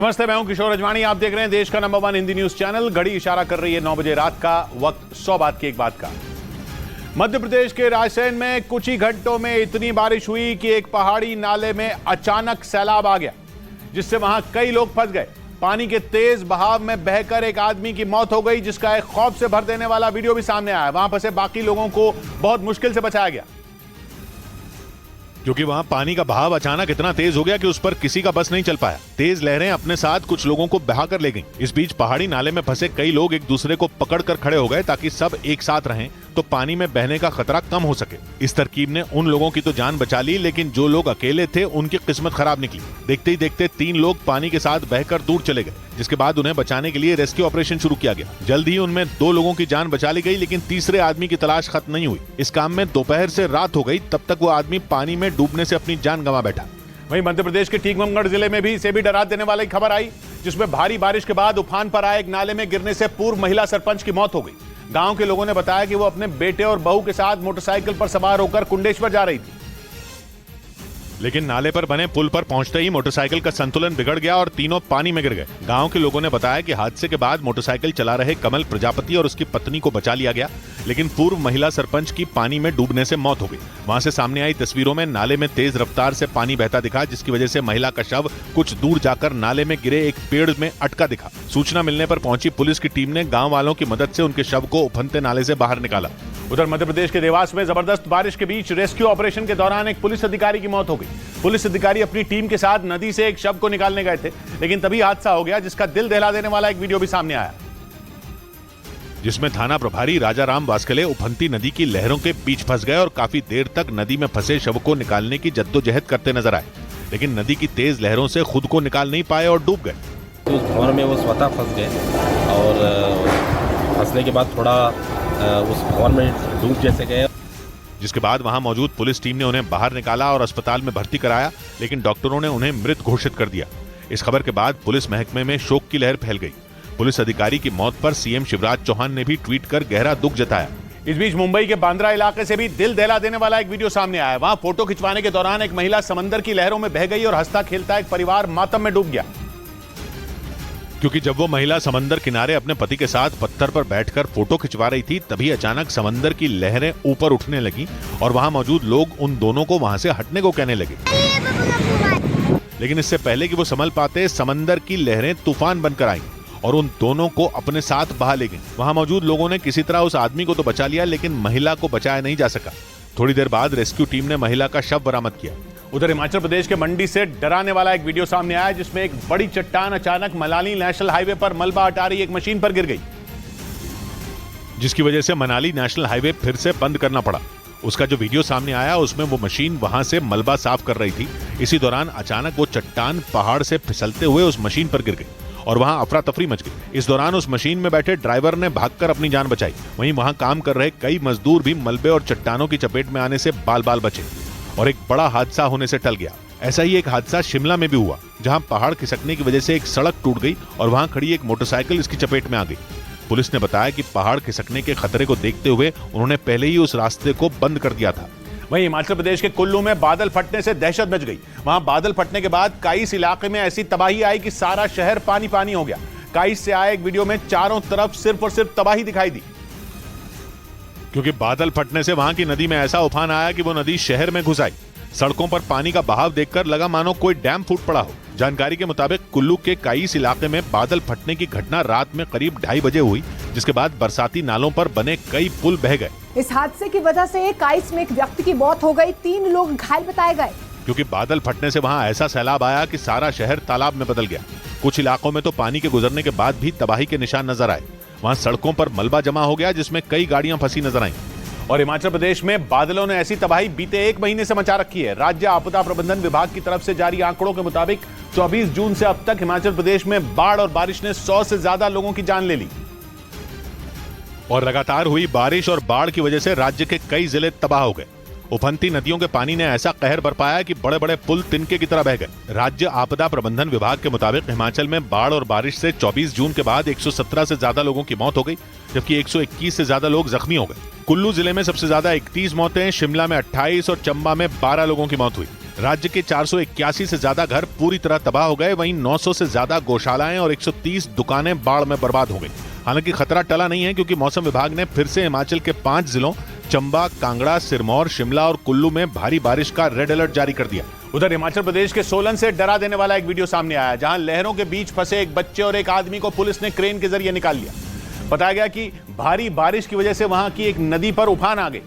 नमस्ते, मैं हूं किशोर अजवाणी। आप देख रहे हैं देश का नंबर 1 हिंदी न्यूज चैनल। घड़ी इशारा कर रही है 9 बजे रात का। वक्त 100 बात की एक बात का। मध्य प्रदेश के रायसेन में कुछ ही घंटों में इतनी बारिश हुई कि एक पहाड़ी नाले में अचानक सैलाब आ गया, जिससे वहां कई लोग फंस गए। पानी के तेज बहाव में बहकर एक आदमी की मौत हो गई, जिसका एक खौफ से भर देने वाला वीडियो भी सामने आया। वहां फंसे बाकी लोगों को बहुत मुश्किल से बचाया गया, क्योंकि वहां पानी का बहाव अचानक इतना तेज हो गया कि उस पर किसी का बस नहीं चल पाया। तेज लहरें अपने साथ कुछ लोगों को बहा कर ले गईं। इस बीच पहाड़ी नाले में फंसे कई लोग एक दूसरे को पकड़कर खड़े हो गए ताकि सब एक साथ रहें तो पानी में बहने का खतरा कम हो सके। इस तरकीब ने उन लोगों की तो जान बचा ली, लेकिन जो लोग अकेले थे उनकी किस्मत खराब निकली। देखते ही देखते 3 लोग पानी के साथ बहकर दूर चले गए, जिसके बाद उन्हें बचाने के लिए रेस्क्यू ऑपरेशन शुरू किया गया। जल्द ही उनमें 2 लोगों की जान बचा ली गई, लेकिन तीसरे आदमी की तलाश खत्म नहीं हुई। इस काम में दोपहर से रात हो गई, तब तक वो आदमी पानी में डूबने से अपनी जान गंवा बैठा। वहीं मध्य प्रदेश के टीकमगढ़ जिले में भी इसे भी डरा देने वाली खबर आई, जिसमें भारी बारिश के बाद उफान पर आए एक नाले में गिरने से पूर्व महिला सरपंच की मौत हो गई। गांव के लोगों ने बताया कि वो अपने बेटे और बहू के साथ मोटरसाइकिल पर सवार होकर कुंडेश्वर जा रही थी, लेकिन नाले पर बने पुल पर पहुंचते ही मोटरसाइकिल का संतुलन बिगड़ गया और तीनों पानी में गिर गए। गांव के लोगों ने बताया कि हादसे के बाद मोटरसाइकिल चला रहे कमल प्रजापति और उसकी पत्नी को बचा लिया गया, लेकिन पूर्व महिला सरपंच की पानी में डूबने से मौत हो गई। वहां से सामने आई तस्वीरों में नाले में तेज रफ्तार से पानी बहता दिखा, जिसकी वजह से महिला का शव कुछ दूर जाकर नाले में गिरे एक पेड़ में अटका दिखा। सूचना मिलने पर पहुंची पुलिस की टीम ने गाँव वालों की मदद से उनके शव को उफनते नाले से बाहर निकाला। उधर मध्य प्रदेश के देवास में जबरदस्त बारिश के बीच रेस्क्यू ऑपरेशन के दौरान एक पुलिस अधिकारी की मौत हो गई। पुलिस अधिकारी अपनी टीम के साथ नदी से एक शव को निकालने गए थे, लेकिन तभी हादसा हो गया, जिसका दिल दहला देने वाला एक वीडियो भी सामने आया, जिसमें थाना प्रभारी राजाराम वास्कले उफनती नदी की लहरों के बीच फंस गए और काफी देर तक नदी में फंसे शव को निकालने की जद्दोजहद करते नजर आए, लेकिन नदी की तेज लहरों से खुद को निकाल नहीं पाए और डूब गए। तो उस भंवर में वो स्वतः फंस गए और फंसने के बाद थोड़ा उस भंवर में डूब जैसे गए, जिसके बाद वहां मौजूद पुलिस टीम ने उन्हें बाहर निकाला और अस्पताल में भर्ती कराया, लेकिन डॉक्टरों ने उन्हें मृत घोषित कर दिया। इस खबर के बाद पुलिस महकमे में शोक की लहर फैल गई। पुलिस अधिकारी की मौत पर सीएम शिवराज चौहान ने भी ट्वीट कर गहरा दुख जताया। इस बीच मुंबई के बांद्रा इलाके से भी दिल दहला देने वाला एक वीडियो सामने आया। वहां फोटो खिंचवाने के दौरान एक महिला समंदर की लहरों में बह गई और हंसता खेलता एक परिवार मातम में डूब गया, क्योंकि जब वो महिला समंदर किनारे अपने पति के साथ पत्थर पर बैठकर फोटो खिंचवा रही थी, तभी अचानक समंदर की लहरें ऊपर उठने लगी और वहां मौजूद लोग उन दोनों को वहां से हटने को कहने लगे। लेकिन इससे पहले कि वो संभल पाते, समंदर की लहरें तूफान बनकर आईं और उन दोनों को अपने साथ बहा ले गईं। वहां मौजूद लोगों ने किसी तरह उस आदमी को तो बचा लिया, लेकिन महिला को बचाया नहीं जा सका। थोड़ी देर बाद रेस्क्यू टीम ने महिला का शव बरामद किया। उधर हिमाचल प्रदेश के मंडी से डराने वाला एक वीडियो सामने आया, जिसमें एक बड़ी चट्टान अचानक मनाली नेशनल हाईवे पर मलबा हटा रही एक मशीन पर गिर गई, जिसकी वजह से मनाली नेशनल हाईवे फिर से बंद करना पड़ा। उसका जो वीडियो सामने आया उसमें वो मशीन वहां से मलबा साफ कर रही थी। इसी दौरान अचानक वो चट्टान पहाड़ से फिसलते हुए उस मशीन पर गिर गई और वहां अफरा तफरी मच गई। इस दौरान उस मशीन में बैठे ड्राइवर ने भागकर अपनी जान बचाई। वहीं वहां काम कर रहे कई मजदूर भी मलबे और चट्टानों की चपेट में आने से बाल बाल बचे और एक बड़ा हादसा होने से टल गया। ऐसा ही एक हादसा शिमला में भी हुआ, जहां पहाड़ खिसकने की वजह से एक सड़क टूट गई और वहां खड़ी एक मोटरसाइकिल इसकी चपेट में आ गई। पुलिस ने बताया कि पहाड़ खिसकने के खतरे को देखते हुए उन्होंने पहले ही उस रास्ते को बंद कर दिया था। वहीं हिमाचल प्रदेश के कुल्लू में बादल फटने से दहशत मच गई। वहां बादल फटने के बाद काइस इलाके में ऐसी तबाही आई कि सारा शहर पानी पानी हो गया। काइस से आए एक वीडियो में चारों तरफ सिर्फ और सिर्फ तबाही दिखाई दी, क्योंकि बादल फटने से वहां की नदी में ऐसा उफान आया कि वो नदी शहर में घुस आई। सड़कों पर पानी का बहाव देखकर लगा मानो कोई डैम फूट पड़ा हो। जानकारी के मुताबिक कुल्लू के काइस इलाके में बादल फटने की घटना रात में करीब 2:30 बजे हुई, जिसके बाद बरसाती नालों पर बने कई पुल बह गए। इस हादसे की वजह से काइस में एक व्यक्ति की मौत हो गई, 3 लोग घायल बताए गए, क्योंकि बादल फटने से वहां ऐसा सैलाब आया कि सारा शहर तालाब में बदल गया। कुछ इलाकों में तो पानी के गुजरने के बाद भी तबाही के निशान नजर आए। वहां सड़कों पर मलबा जमा हो गया, जिसमें कई गाड़ियां फंसी नजर आईं। और हिमाचल प्रदेश में बादलों ने ऐसी तबाही बीते 1 महीने से मचा रखी है। राज्य आपदा प्रबंधन विभाग की तरफ से जारी आंकड़ों के मुताबिक 24 जून से अब तक हिमाचल प्रदेश में बाढ़ और बारिश ने 100 से ज्यादा लोगों की जान ले ली और लगातार हुई बारिश और बाढ़ की वजह से राज्य के कई जिले तबाह हो गए। उफनती नदियों के पानी ने ऐसा कहर बरपाया कि बड़े बड़े पुल तिनके की तरह बह गए। राज्य आपदा प्रबंधन विभाग के मुताबिक हिमाचल में बाढ़ और बारिश से 24 जून के बाद 117 से ज्यादा लोगों की मौत हो गई, जबकि 121 से ज्यादा लोग जख्मी हो गए। कुल्लू जिले में सबसे ज्यादा 31 मौतें, शिमला में 28 और चंबा में 12 लोगों की मौत हुई। राज्य के 481 से ज्यादा घर पूरी तरह तबाह हो गए, वहीं 900 से ज्यादा गौशालाएं और 130 दुकानें बाढ़ में बर्बाद हो गई। हालांकि खतरा टला नहीं है, क्योंकि मौसम विभाग ने फिर से हिमाचल के 5 जिलों चंबा, कांगड़ा, सिरमौर, शिमला और कुल्लू में भारी बारिश का रेड अलर्ट जारी कर दिया। उधर हिमाचल प्रदेश के सोलन से डरा देने वाला एक वीडियो सामने आया, जहां लहरों के बीच फंसे एक बच्चे और एक आदमी को पुलिस ने क्रेन के जरिए निकाल लिया। बताया गया कि भारी बारिश की वजह से वहां की एक नदी पर उफान आ गई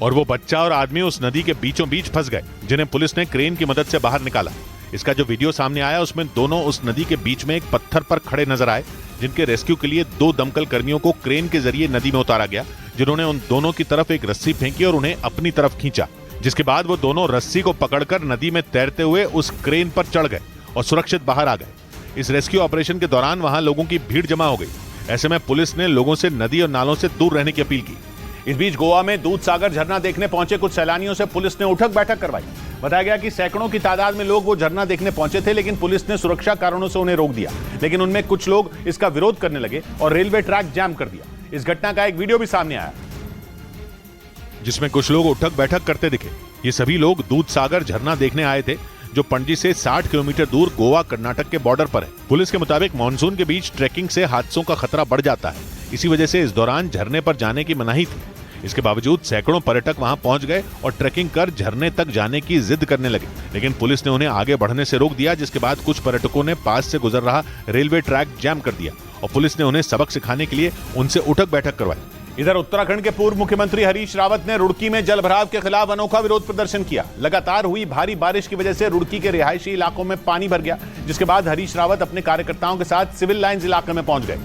और वो बच्चा और आदमी उस नदी के बीचों बीच फंस गए, जिन्हें पुलिस ने क्रेन की मदद से बाहर निकाला। इसका जो वीडियो सामने आया उसमें दोनों उस नदी के बीच में एक पत्थर पर खड़े नजर आए, जिनके रेस्क्यू के लिए 2 दमकल कर्मियों को क्रेन के जरिए नदी में उतारा गया, जिन्होंने उन दोनों की तरफ एक रस्सी फेंकी और उन्हें अपनी तरफ खींचा, जिसके बाद वो दोनों रस्सी को पकड़कर नदी में तैरते हुए उस क्रेन पर चढ़ गए और सुरक्षित बाहर आ गए। इस रेस्क्यू ऑपरेशन के दौरान वहां लोगों की भीड़ जमा हो गई। ऐसे में पुलिस ने लोगों से नदी और नालों से दूर रहने की अपील की। इस बीच गोवा में दूध सागर झरना देखने पहुंचे कुछ सैलानियों से पुलिस ने उठक बैठक करवाई। बताया गया कि सैकड़ों की तादाद में लोग वो झरना देखने पहुंचे थे, लेकिन पुलिस ने सुरक्षा कारणों से उन्हें रोक दिया। लेकिन उनमें कुछ लोग इसका विरोध करने लगे और रेलवे ट्रैक जाम कर दिया। इस घटना का एक वीडियो भी सामने आया, जिसमें कुछ लोग उठक बैठक करते दिखे। ये सभी लोग दूध सागर झरना देखने आए थे, जो पणजी से 60 किलोमीटर दूर गोवा कर्नाटक के बॉर्डर पर है। पुलिस के मुताबिक मानसून के बीच ट्रैकिंग से हादसों का खतरा बढ़ जाता है, इसी वजह से इस दौरान झरने पर जाने की मनाही थी। इसके बावजूद सैकड़ों पर्यटक वहां पहुंच गए और ट्रैकिंग कर झरने तक जाने की जिद करने लगे, लेकिन पुलिस ने उन्हें आगे बढ़ने से रोक दिया, जिसके बाद कुछ पर्यटकों ने पास से गुजर रहा रेलवे ट्रैक जाम कर दिया और पुलिस ने उन्हें सबक सिखाने के लिए उनसे उठक बैठक करवाई। इधर उत्तराखंड के पूर्व मुख्यमंत्री हरीश रावत ने रुड़की में जलभराव के खिलाफ अनोखा विरोध प्रदर्शन किया। लगातार हुई भारी बारिश की वजह से रुड़की के रिहायशी इलाकों में पानी भर गया, जिसके बाद हरीश रावत अपने कार्यकर्ताओं के साथ सिविल लाइंस इलाके में पहुंच गए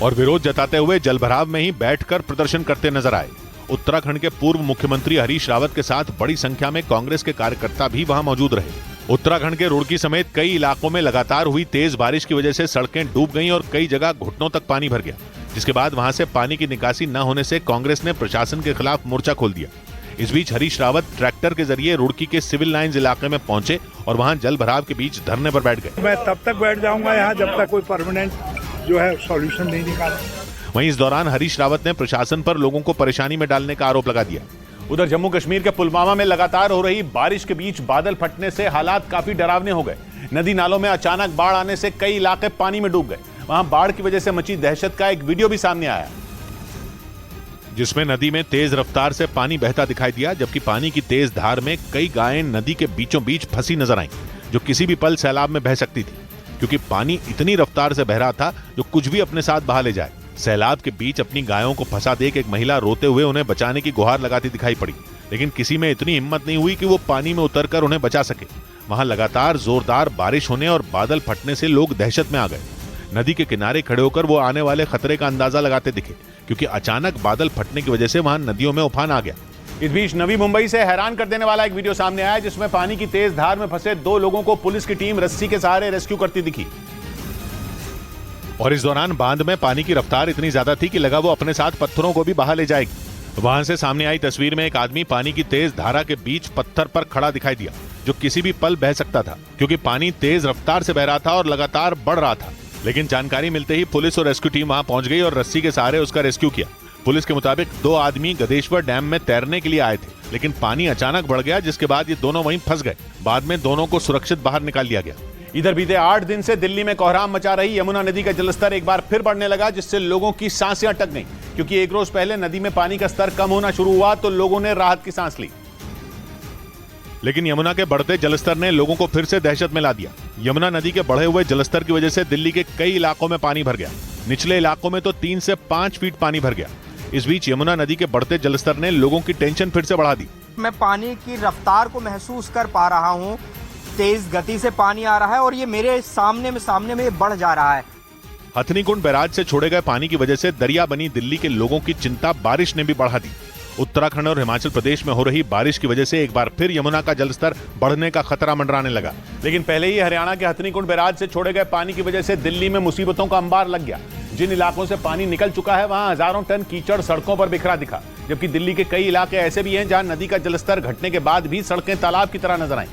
और विरोध जताते हुए जलभराव में ही बैठकर प्रदर्शन करते नजर आए। उत्तराखंड के पूर्व मुख्यमंत्री हरीश रावत के साथ बड़ी संख्या में कांग्रेस के कार्यकर्ता भी वहां मौजूद रहे। उत्तराखंड के रुड़की समेत कई इलाकों में लगातार हुई तेज बारिश की वजह से सड़कें डूब गईं और कई जगह घुटनों तक पानी भर गया, जिसके बाद वहां से पानी की निकासी न होने से कांग्रेस ने प्रशासन के खिलाफ मोर्चा खोल दिया। इस बीच हरीश रावत ट्रैक्टर के जरिए रुड़की के सिविल लाइंस इलाके में पहुंचे और वहां जल भराव के बीच धरने पर बैठ गए। मैं तब तक बैठ जाऊंगा यहाँ जब तक कोई परमानेंट जो है सॉल्यूशन नहीं निकाला। वहीं इस दौरान हरीश रावत ने प्रशासन पर लोगों को परेशानी में डालने का आरोप लगा दिया। उधर जम्मू कश्मीर के पुलवामा में लगातार हो रही बारिश के बीच बादल फटने से हालात काफी डरावने हो गए। नदी नालों में अचानक बाढ़ आने से कई इलाके पानी में डूब गए। वहां बाढ़ की वजह से मची दहशत का एक वीडियो भी सामने आया, जिसमें नदी में तेज रफ्तार से पानी बहता दिखाई दिया, जबकि पानी की तेज धार में कई गायें नदी के बीचों बीच फंसी नजर आईं, जो किसी भी पल सैलाब में बह सकती थी, क्योंकि पानी इतनी रफ्तार से बह रहा था जो कुछ भी अपने साथ बहा ले जाए। सैलाब के बीच अपनी गायों को फंसा देख एक महिला रोते हुए उन्हें बचाने की गुहार लगाती दिखाई पड़ी, लेकिन किसी में इतनी हिम्मत नहीं हुई कि वो पानी में उतरकर उन्हें बचा सके। वहां लगातार जोरदार बारिश होने और बादल फटने से लोग दहशत में आ गए। नदी के किनारे खड़े होकर वो आने वाले खतरे का अंदाजा लगाते दिखे, क्योंकि अचानक बादल फटने की वजह से वहां नदियों में उफान आ गया। इस बीच नवी मुंबई से हैरान कर देने वाला एक वीडियो सामने आया, जिसमें पानी की तेज धार में फंसे 2 लोगों को पुलिस की टीम रस्सी के सहारे रेस्क्यू करती दिखी और इस दौरान बांध में पानी की रफ्तार इतनी ज्यादा थी कि लगा वो अपने साथ पत्थरों को भी बहा ले जाएगी। वहां से सामने आई तस्वीर में एक आदमी पानी की तेज धारा के बीच पत्थर पर खड़ा दिखाई दिया, जो किसी भी पल बह सकता था, क्योंकि पानी तेज रफ्तार से बह रहा था और लगातार बढ़ रहा था। लेकिन जानकारी मिलते ही पुलिस और रेस्क्यू टीम वहां पहुंच गई और रस्सी के सहारे उसका रेस्क्यू किया। पुलिस के मुताबिक 2 आदमी गदेश्वर डैम में तैरने के लिए आए थे, लेकिन पानी अचानक बढ़ गया, जिसके बाद ये दोनों वहीं फंस गए। बाद में दोनों को सुरक्षित बाहर निकाल लिया गया। इधर बीते 8 दिन से दिल्ली में कोहराम मचा रही यमुना नदी का जलस्तर एक बार फिर बढ़ने लगा, जिससे लोगों की सांसें अटक गईं, क्योंकि एक रोज पहले नदी में पानी का स्तर कम होना शुरू हुआ तो लोगों ने राहत की सांस ली। लेकिन यमुना के बढ़ते जलस्तर ने लोगों को फिर से दहशत में ला दिया। यमुना नदी के बढ़े हुए जलस्तर की वजह से दिल्ली के कई इलाकों में पानी भर गया। निचले इलाकों में तो 3 से 5 फीट पानी भर गया। इस बीच यमुना नदी के बढ़ते जलस्तर ने लोगों की टेंशन फिर से बढ़ा दी। मैं पानी की रफ्तार को महसूस कर पा रहा हूँ, तेज गति से पानी आ रहा है और ये मेरे सामने में बढ़ जा रहा है। हथनीकुंड बैराज से छोड़े गए पानी की वजह से दरिया बनी दिल्ली के लोगों की चिंता बारिश ने भी बढ़ा दी। उत्तराखंड और हिमाचल प्रदेश में हो रही बारिश की वजह से एक बार फिर यमुना का जलस्तर बढ़ने का खतरा मंडराने लगा। लेकिन पहले ही हरियाणा के हथनीकुंड बैराज से छोड़े गए पानी की वजह से दिल्ली में मुसीबतों का अंबार लग गया। जिन इलाकों से पानी निकल चुका है वहां हजारों टन कीचड़ सड़कों पर बिखरा दिखा, जबकि दिल्ली के कई इलाके ऐसे भी हैं जहां नदी का जलस्तर घटने के बाद भी सड़कें तालाब की तरह नजर आईं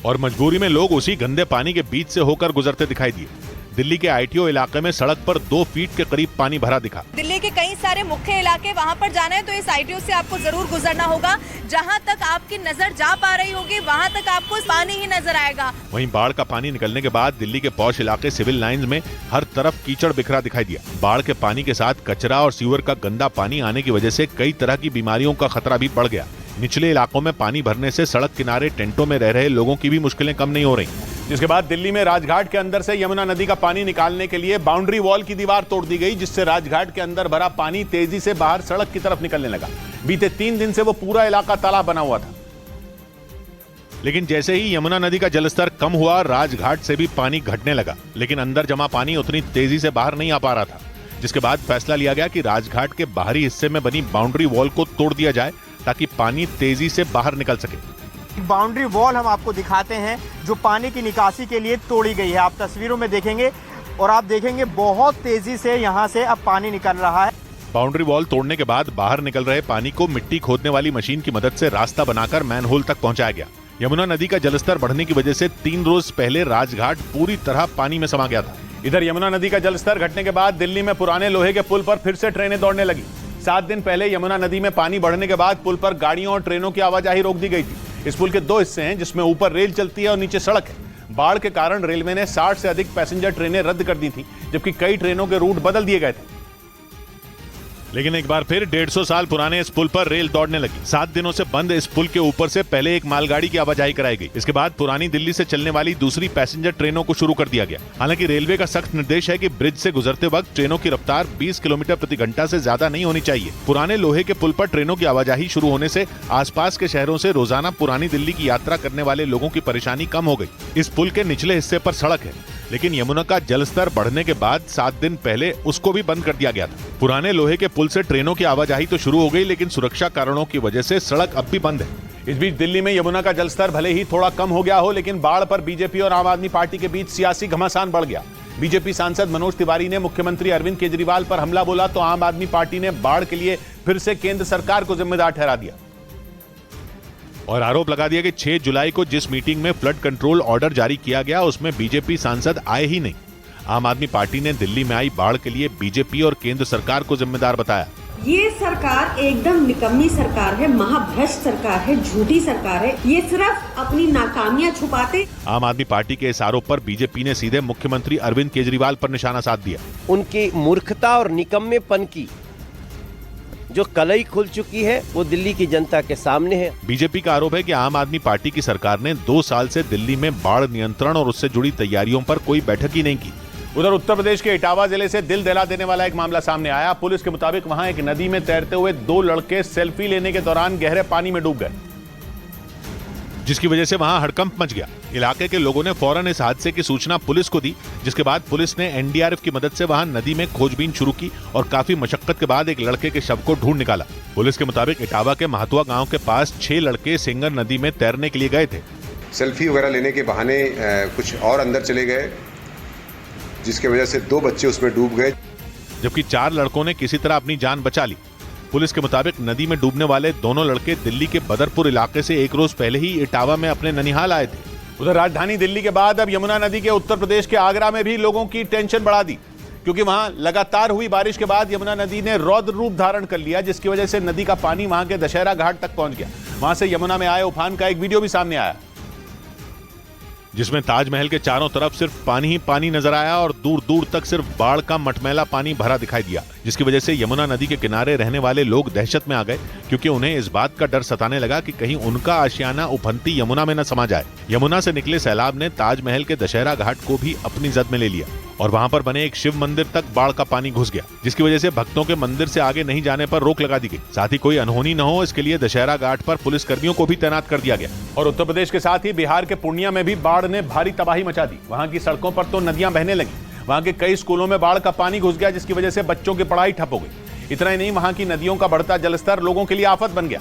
और मजबूरी में लोग उसी गंदे पानी के बीच से होकर गुजरते दिखाई दिए। दिल्ली के आईटीओ इलाके में सड़क पर 2 फीट के करीब पानी भरा दिखा। दिल्ली के कई सारे मुख्य इलाके, वहाँ पर जाना है तो इस आईटीओ से आपको जरूर गुजरना होगा। जहाँ तक आपकी नजर जा पा रही होगी वहाँ तक आपको पानी ही नजर आएगा। वहीं बाढ़ का पानी निकलने के बाद दिल्ली के पॉश इलाके सिविल लाइंस में हर तरफ कीचड़ बिखरा दिखाई दिया। बाढ़ के पानी के साथ कचरा और सीवर का गंदा पानी आने की वजह से कई तरह की बीमारियों का खतरा भी बढ़ गया। निचले इलाकों में पानी भरने से सड़क किनारे टेंटों में रह रहे लोगों की भी मुश्किलें कम नहीं हो रही। जिसके बाद दिल्ली में राजघाट के अंदर से यमुना नदी का पानी निकालने के लिए बाउंड्री वॉल की दीवार तोड़ दी गई, जिससे राजघाट के अंदर भरा पानी तेजी से बाहर सड़क की तरफ निकलने लगा। बीते 3 दिन से वो पूरा इलाका तालाब बना हुआ था। लेकिन जैसे ही यमुना नदी का जलस्तर कम हुआ, राजघाट से भी पानी घटने लगा, लेकिन अंदर जमा पानी उतनी तेजी से बाहर नहीं आ पा रहा था। जिसके बाद फैसला लिया गया कि राजघाट के बाहरी हिस्से में बनी बाउंड्री वॉल को तोड़ दिया जाए ताकि पानी तेजी से बाहर निकल सके। बाउंड्री वॉल हम आपको दिखाते हैं जो पानी की निकासी के लिए तोड़ी गई है। आप तस्वीरों में देखेंगे और आप देखेंगे बहुत तेजी से यहाँ से अब पानी निकल रहा है। बाउंड्री वॉल तोड़ने के बाद बाहर निकल रहे पानी को मिट्टी खोदने वाली मशीन की मदद से रास्ता बनाकर मैनहोल तक पहुंचाया गया। यमुना नदी का जलस्तर बढ़ने की वजह से 3 रोज पहले राजघाट पूरी तरह पानी में समा गया था। इधर यमुना नदी का जलस्तर घटने के बाद दिल्ली में पुराने लोहे के पुल पर फिर से ट्रेनें दौड़ने लगी। 7 दिन पहले यमुना नदी में पानी बढ़ने के बाद पुल पर गाड़ियों और ट्रेनों की आवाजाही रोक दी गई थी। इस पुल के 2 हिस्से हैं, जिसमें ऊपर रेल चलती है और नीचे सड़क है। बाढ़ के कारण रेलवे ने 60 से अधिक पैसेंजर ट्रेनें रद्द कर दी थी, जबकि कई ट्रेनों के रूट बदल दिए गए थे। लेकिन एक बार फिर 150 साल पुराने इस पुल पर रेल दौड़ने लगी। 7 दिनों से बंद इस पुल के ऊपर से पहले एक मालगाड़ी की आवाजाही कराई गई। इसके बाद पुरानी दिल्ली से चलने वाली दूसरी पैसेंजर ट्रेनों को शुरू कर दिया गया। हालांकि रेलवे का सख्त निर्देश है कि ब्रिज से गुजरते वक्त ट्रेनों की रफ्तार 20 किलोमीटर प्रति घंटा से ज्यादा नहीं होनी चाहिए। पुराने लोहे के पुल पर ट्रेनों की आवाजाही शुरू होने से आसपास के शहरों से रोजाना पुरानी दिल्ली की यात्रा करने वाले लोगों की परेशानी कम हो गई। इस पुल के निचले हिस्से पर सड़क है, लेकिन यमुना का जलस्तर बढ़ने के बाद 7 दिन पहले उसको भी बंद कर दिया गया था। पुराने लोहे के पुल से ट्रेनों की आवाजाही तो शुरू हो गई, लेकिन सुरक्षा कारणों की वजह से सड़क अब भी बंद है। इस बीच दिल्ली में यमुना का जलस्तर भले ही थोड़ा कम हो गया हो, लेकिन बाढ़ पर बीजेपी और आम आदमी पार्टी के बीच सियासी घमासान बढ़ गया। बीजेपी सांसद मनोज तिवारी ने मुख्यमंत्री अरविंद केजरीवाल पर हमला बोला, तो आम आदमी पार्टी ने बाढ़ के लिए फिर से केंद्र सरकार को जिम्मेदार ठहरा दिया और आरोप लगा दिया कि 6 जुलाई को जिस मीटिंग में फ्लड कंट्रोल ऑर्डर जारी किया गया उसमें बीजेपी सांसद आए ही नहीं। आम आदमी पार्टी ने दिल्ली में आई बाढ़ के लिए बीजेपी और केंद्र सरकार को जिम्मेदार बताया। ये सरकार एकदम निकम्मी सरकार है, महाभ्रष्ट सरकार है, झूठी सरकार है। ये सिर्फ अपनी नाकामियां छुपाते। आम आदमी पार्टी के इस आरोप पर बीजेपी ने सीधे मुख्यमंत्री अरविंद केजरीवाल पर निशाना साध दिया। उनकी मूर्खता और निकम्मेपन की जो कलई खुल चुकी है वो दिल्ली की जनता के सामने है। बीजेपी का आरोप है कि आम आदमी पार्टी की सरकार ने 2 साल से दिल्ली में बाढ़ नियंत्रण और उससे जुड़ी तैयारियों पर कोई बैठक ही नहीं की। उधर उत्तर प्रदेश के इटावा जिले से दिल दहला देने वाला एक मामला सामने आया। पुलिस के मुताबिक वहां एक नदी में तैरते हुए 2 लड़के सेल्फी लेने के दौरान गहरे पानी में डूब गए, जिसकी वजह से वहां हड़कंप मच गया। इलाके के लोगों ने फौरन इस हादसे की सूचना पुलिस को दी, जिसके बाद पुलिस ने एनडीआरएफ की मदद से वहां नदी में खोजबीन शुरू की और काफी मशक्कत के बाद एक लड़के के शव को ढूंढ निकाला। पुलिस के मुताबिक इटावा के महतुआ गांव के पास 6 लड़के सेंगर नदी में तैरने के लिए गए थे। सेल्फी वगैरह लेने के बहाने कुछ और अंदर चले गए, जिसके वजह से 2 बच्चे उसमें डूब गए, जबकि 4 लड़कों ने किसी तरह अपनी जान बचा ली। पुलिस के मुताबिक नदी में डूबने वाले दोनों लड़के दिल्ली के बदरपुर इलाके से 1 रोज पहले ही इटावा में अपने ननिहाल आए थे। उधर राजधानी दिल्ली के बाद अब यमुना नदी के उत्तर प्रदेश के आगरा में भी लोगों की टेंशन बढ़ा दी, क्योंकि वहां लगातार हुई बारिश के बाद यमुना नदी ने रौद्र रूप धारण कर लिया, जिसकी वजह से नदी का पानी वहां के दशहरा घाट तक पहुंच गया। वहां से यमुना में आए उफान का एक वीडियो भी सामने आया, जिसमें ताजमहल के चारों तरफ सिर्फ पानी ही पानी नजर आया और दूर दूर तक सिर्फ बाढ़ का मटमैला पानी भरा दिखाई दिया, जिसकी वजह से यमुना नदी के किनारे रहने वाले लोग दहशत में आ गए, क्योंकि उन्हें इस बात का डर सताने लगा कि कहीं उनका आशियाना उफनती यमुना में न समा जाए। यमुना से निकले सैलाब ने ताजमहल के दशहरा घाट को भी अपनी जद में ले लिया और वहां पर बने एक शिव मंदिर तक बाढ़ का पानी घुस गया, जिसकी वजह से भक्तों के मंदिर से आगे नहीं जाने पर रोक लगा दी गई। साथ ही कोई अनहोनी न हो इसके लिए दशहरा घाट पर पुलिस कर्मियों को भी तैनात कर दिया गया। और उत्तर प्रदेश के साथ ही बिहार के पूर्णिया में भी बाढ़ ने भारी तबाही मचा दी। वहां की सड़कों पर तो नदियां बहने लगी, वहां के कई स्कूलों में बाढ़ का पानी घुस गया, जिसकी वजह से बच्चों की पढ़ाई ठप हो गई। इतना ही नहीं, वहां की नदियों का बढ़ता जलस्तर लोगों के लिए आफत बन गया,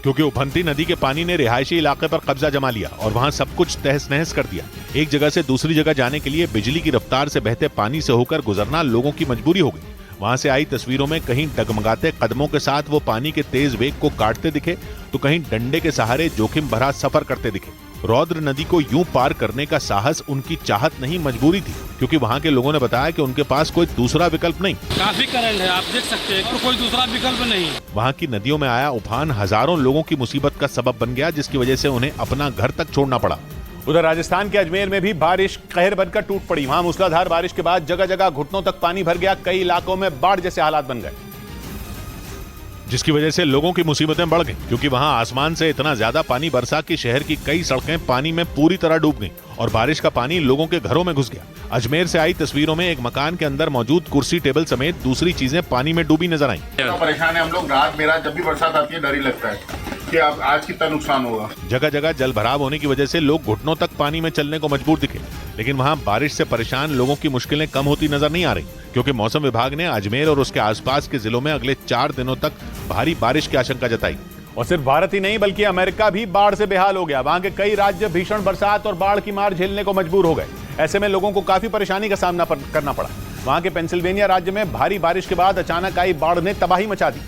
क्योंकि उफनती नदी के पानी ने रिहायशी इलाके पर कब्जा जमा लिया और वहां सब कुछ तहस नहस कर दिया। एक जगह से दूसरी जगह जाने के लिए बिजली की रफ्तार से बहते पानी से होकर गुजरना लोगों की मजबूरी हो गई। वहां से आई तस्वीरों में कहीं डगमगाते कदमों के साथ वो पानी के तेज वेग को काटते दिखे, तो कहीं डंडे के सहारे जोखिम भरा सफर करते दिखे। रौद्र नदी को यूं पार करने का साहस उनकी चाहत नहीं, मजबूरी थी, क्योंकि वहां के लोगों ने बताया कि उनके पास कोई दूसरा विकल्प नहीं। काफी करंट है, आप देख सकते हैं, तो कोई दूसरा विकल्प नहीं। वहां की नदियों में आया उफान हजारों लोगों की मुसीबत का सबब बन गया, जिसकी वजह से उन्हें अपना घर तक छोड़ना पड़ा। उधर राजस्थान के अजमेर में भी बारिश कहर बनकर टूट पड़ी। वहां मूसलाधार बारिश के बाद जगह जगह घुटनों तक पानी भर गया। कई इलाकों में बाढ़ जैसे हालात बन गए, जिसकी वजह से लोगों की मुसीबतें बढ़ गईं, क्योंकि वहां आसमान से इतना ज्यादा पानी बरसा कि शहर की कई सड़कें पानी में पूरी तरह डूब गईं और बारिश का पानी लोगों के घरों में घुस गया। अजमेर से आई तस्वीरों में एक मकान के अंदर मौजूद कुर्सी टेबल समेत दूसरी चीजें पानी में डूबी नजर आईं। परेशान है हम लोग, रात में जब भी बरसात आती है डर ही लगता है कि अब आज कितना नुकसान होगा। जगह जगह जल भराव होने की वजह से लोग घुटनों तक पानी में चलने को मजबूर दिखे, लेकिन वहां बारिश से परेशान लोगों की मुश्किलें कम होती नजर नहीं आ रही, क्योंकि मौसम विभाग ने अजमेर और उसके आसपास के जिलों में अगले 4 दिनों तक भारी बारिश की आशंका जताई। और सिर्फ भारत ही नहीं बल्कि अमेरिका भी बाढ़ से बेहाल हो गया। वहां के कई राज्य भीषण बरसात और बाढ़ की मार झेलने को मजबूर हो गए। ऐसे में लोगों को काफी परेशानी का सामना करना पड़ा। वहां के पेंसिल्वेनिया राज्य में भारी बारिश के बाद अचानक आई बाढ़ ने तबाही मचा दी,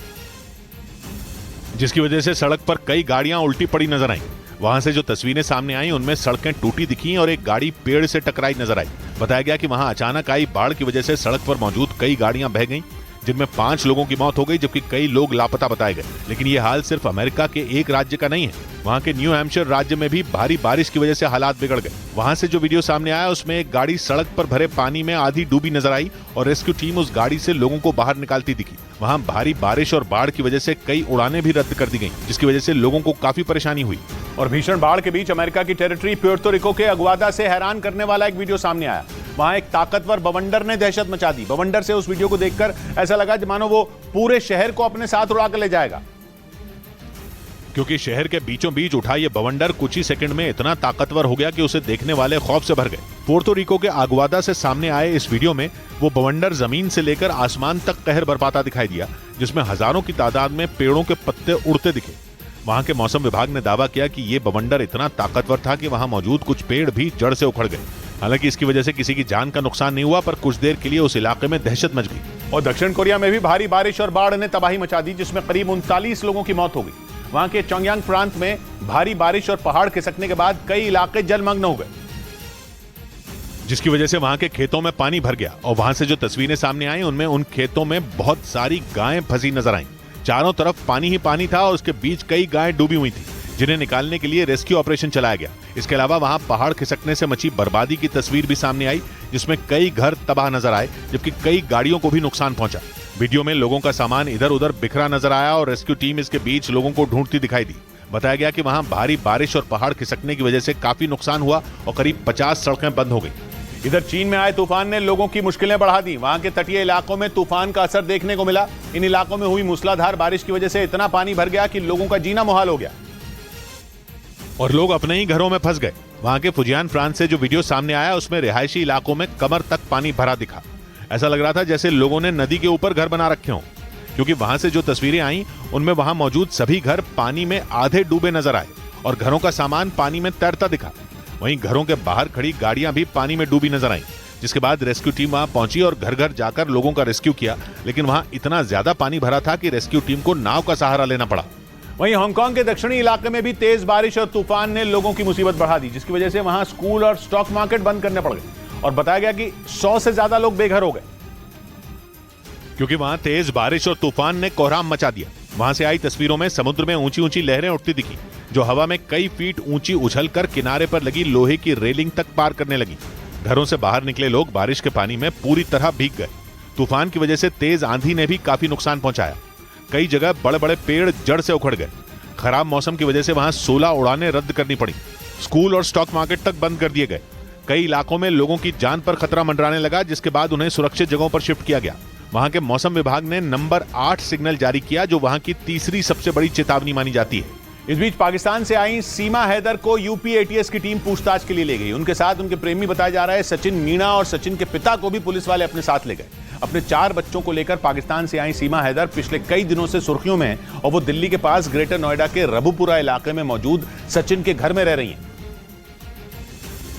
जिसकी वजह से सड़क पर कई गाड़ियां उल्टी पड़ी नजर आईं। वहां से जो तस्वीरें सामने आई उनमें सड़कें टूटी दिखी और एक गाड़ी पेड़ से टकराई नजर आई। बताया गया कि वहां अचानक आई बाढ़ की वजह से सड़क पर मौजूद कई गाड़ियां बह गईं, जिनमें 5 लोगों की मौत हो गई, जबकि कई लोग लापता बताए गए। लेकिन ये हाल सिर्फ अमेरिका के एक राज्य का नहीं है। वहां के न्यू हैम्पशायर राज्य में भी भारी बारिश की वजह से हालात बिगड़ गए। वहां से जो वीडियो सामने आया उसमें एक गाड़ी सड़क पर भरे पानी में आधी डूबी नजर आई और रेस्क्यू टीम उस गाड़ी से लोगों को बाहर निकालती दिखी। वहां भारी बारिश और बाढ़ की वजह से कई उड़ानें भी रद्द कर दी गईं, जिसकी वजह से लोगों को काफी परेशानी हुई। और भीषण बाढ़ के बीच अमेरिका की टेरिटरी प्यूर्तो रिको के अगुआदा से हैरान करने वाला एक वीडियो सामने आया। वहां एक ताकतवर बवंडर ने दहशत मचा दी। बवंडर से उस वीडियो को देखकर ऐसा लगा मानो वो पूरे शहर को अपने साथ उड़ा कर ले जाएगा, क्योंकि शहर के बीचों बीच उठा ये बवंडर कुछ ही सेकंड में इतना ताकतवर हो गया कि उसे देखने वाले खौफ से भर गए। पोर्तो रिको के अगुआदा से सामने आए इस वीडियो में वो बवंडर जमीन से लेकर आसमान तक कहर बरपाता दिखाई दिया, जिसमें हजारों की तादाद में पेड़ों के पत्ते उड़ते दिखे। वहां के मौसम विभाग ने दावा किया कि ये बवंडर इतना ताकतवर था कि वहां मौजूद कुछ पेड़ भी जड़ से उखड़ गए। हालांकि इसकी वजह से किसी की जान का नुकसान नहीं हुआ, पर कुछ देर के लिए उस इलाके में दहशत मच गई। और दक्षिण कोरिया में भी भारी बारिश और बाढ़ ने तबाही मचा दी, जिसमें करीब 39 लोगों की मौत हो गई। वहां के चोंगयांग प्रांत में भारी बारिश और पहाड़ खिसकने के बाद कई इलाके जलमग्न हो गए, जिसकी वजह से वहां के खेतों में पानी भर गया। और वहां से जो तस्वीरें सामने आई उनमें उन खेतों में बहुत सारी गायें फंसी नजर आईं। चारों तरफ पानी ही पानी था और उसके बीच कई गायें डूबी हुई थी, जिन्हें निकालने के लिए रेस्क्यू ऑपरेशन चलाया गया। इसके अलावा वहां पहाड़ खिसकने से मची बर्बादी की तस्वीर भी सामने आई, जिसमें कई घर तबाह नजर आए, जबकि कई गाड़ियों को भी नुकसान पहुंचा। वीडियो में लोगों का सामान इधर उधर बिखरा नजर आया और रेस्क्यू टीम इसके बीच लोगों को ढूंढती दिखाई दी। बताया गया कि वहां भारी बारिश और पहाड़ खिसकने की वजह से काफी नुकसान हुआ और करीब 50 सड़कें बंद हो गई। इधर चीन में आए तूफान ने लोगों की मुश्किलें बढ़ा दी। वहां के तटीय इलाकों में तूफान का असर देखने को मिला। इन इलाकों में हुई मूसलाधार बारिश की वजह से इतना पानी भर गया कि लोगों का जीना मुहाल हो गया और लोग अपने ही घरों में फंस गए। वहां के फुजियान प्रांत से जो वीडियो सामने आया उसमें रिहायशी इलाकों में कमर तक पानी भरा दिखा। ऐसा लग रहा था जैसे लोगों ने नदी के ऊपर घर बना रखे हों, क्योंकि वहां से जो तस्वीरें आई उनमें वहां मौजूद सभी घर पानी में आधे डूबे नजर आए और घरों का सामान पानी में तैरता दिखा। वहीं घरों के बाहर खड़ी गाड़ियां भी पानी में डूबी नजर आईं, जिसके बाद रेस्क्यू टीम वहां पहुंची और घर घर जाकर लोगों का रेस्क्यू किया। लेकिन वहां इतना ज्यादा पानी भरा था कि रेस्क्यू टीम को नाव का सहारा लेना पड़ा। वहीं हांगकांग के दक्षिणी इलाके में भी तेज बारिश और तूफान ने लोगों की मुसीबत बढ़ा दी, जिसकी वजह से वहां स्कूल और स्टॉक मार्केट बंद करने पड़ गए और बताया गया कि 100 से ज्यादा लोग बेघर हो गए, क्योंकि वहां तेज बारिश और तूफान ने कोहराम मचा दिया। वहां से आई तस्वीरों में समुद्र में ऊंची ऊंची लहरें उठती दिखी, जो हवा में कई फीट ऊंची उछलकर किनारे पर लगी लोहे की रेलिंग तक पार करने लगी। घरों से बाहर निकले लोग बारिश के पानी में पूरी तरह भीग गए। तूफान की वजह से तेज आंधी ने भी काफी नुकसान पहुंचाया। कई जगह बड़े बड़े पेड़ जड़ से उखड़ गए। खराब मौसम की वजह से वहां 16 उड़ानें रद्द करनी पड़ी। स्कूल और स्टॉक मार्केट तक बंद कर दिए गए। कई इलाकों में लोगों की जान पर खतरा मंडराने लगा, जिसके बाद उन्हें सुरक्षित जगहों पर शिफ्ट किया गया। वहां के मौसम विभाग ने नंबर 8 सिग्नल जारी किया, जो वहां की तीसरी सबसे बड़ी चेतावनी मानी जाती है। इस बीच पाकिस्तान से आई सीमा हैदर को यूपी एटीएस की टीम पूछताछ के लिए ले गई। उनके साथ उनके प्रेमी बताया जा रहा है सचिन मीणा और सचिन के पिता को भी पुलिस वाले अपने साथ ले गए। अपने 4 बच्चों को लेकर पाकिस्तान से आई सीमा हैदर पिछले कई दिनों से सुर्खियों में है और वो दिल्ली के पास ग्रेटर नोएडा के रबुपुरा इलाके में मौजूद सचिन के घर में रह रही हैं।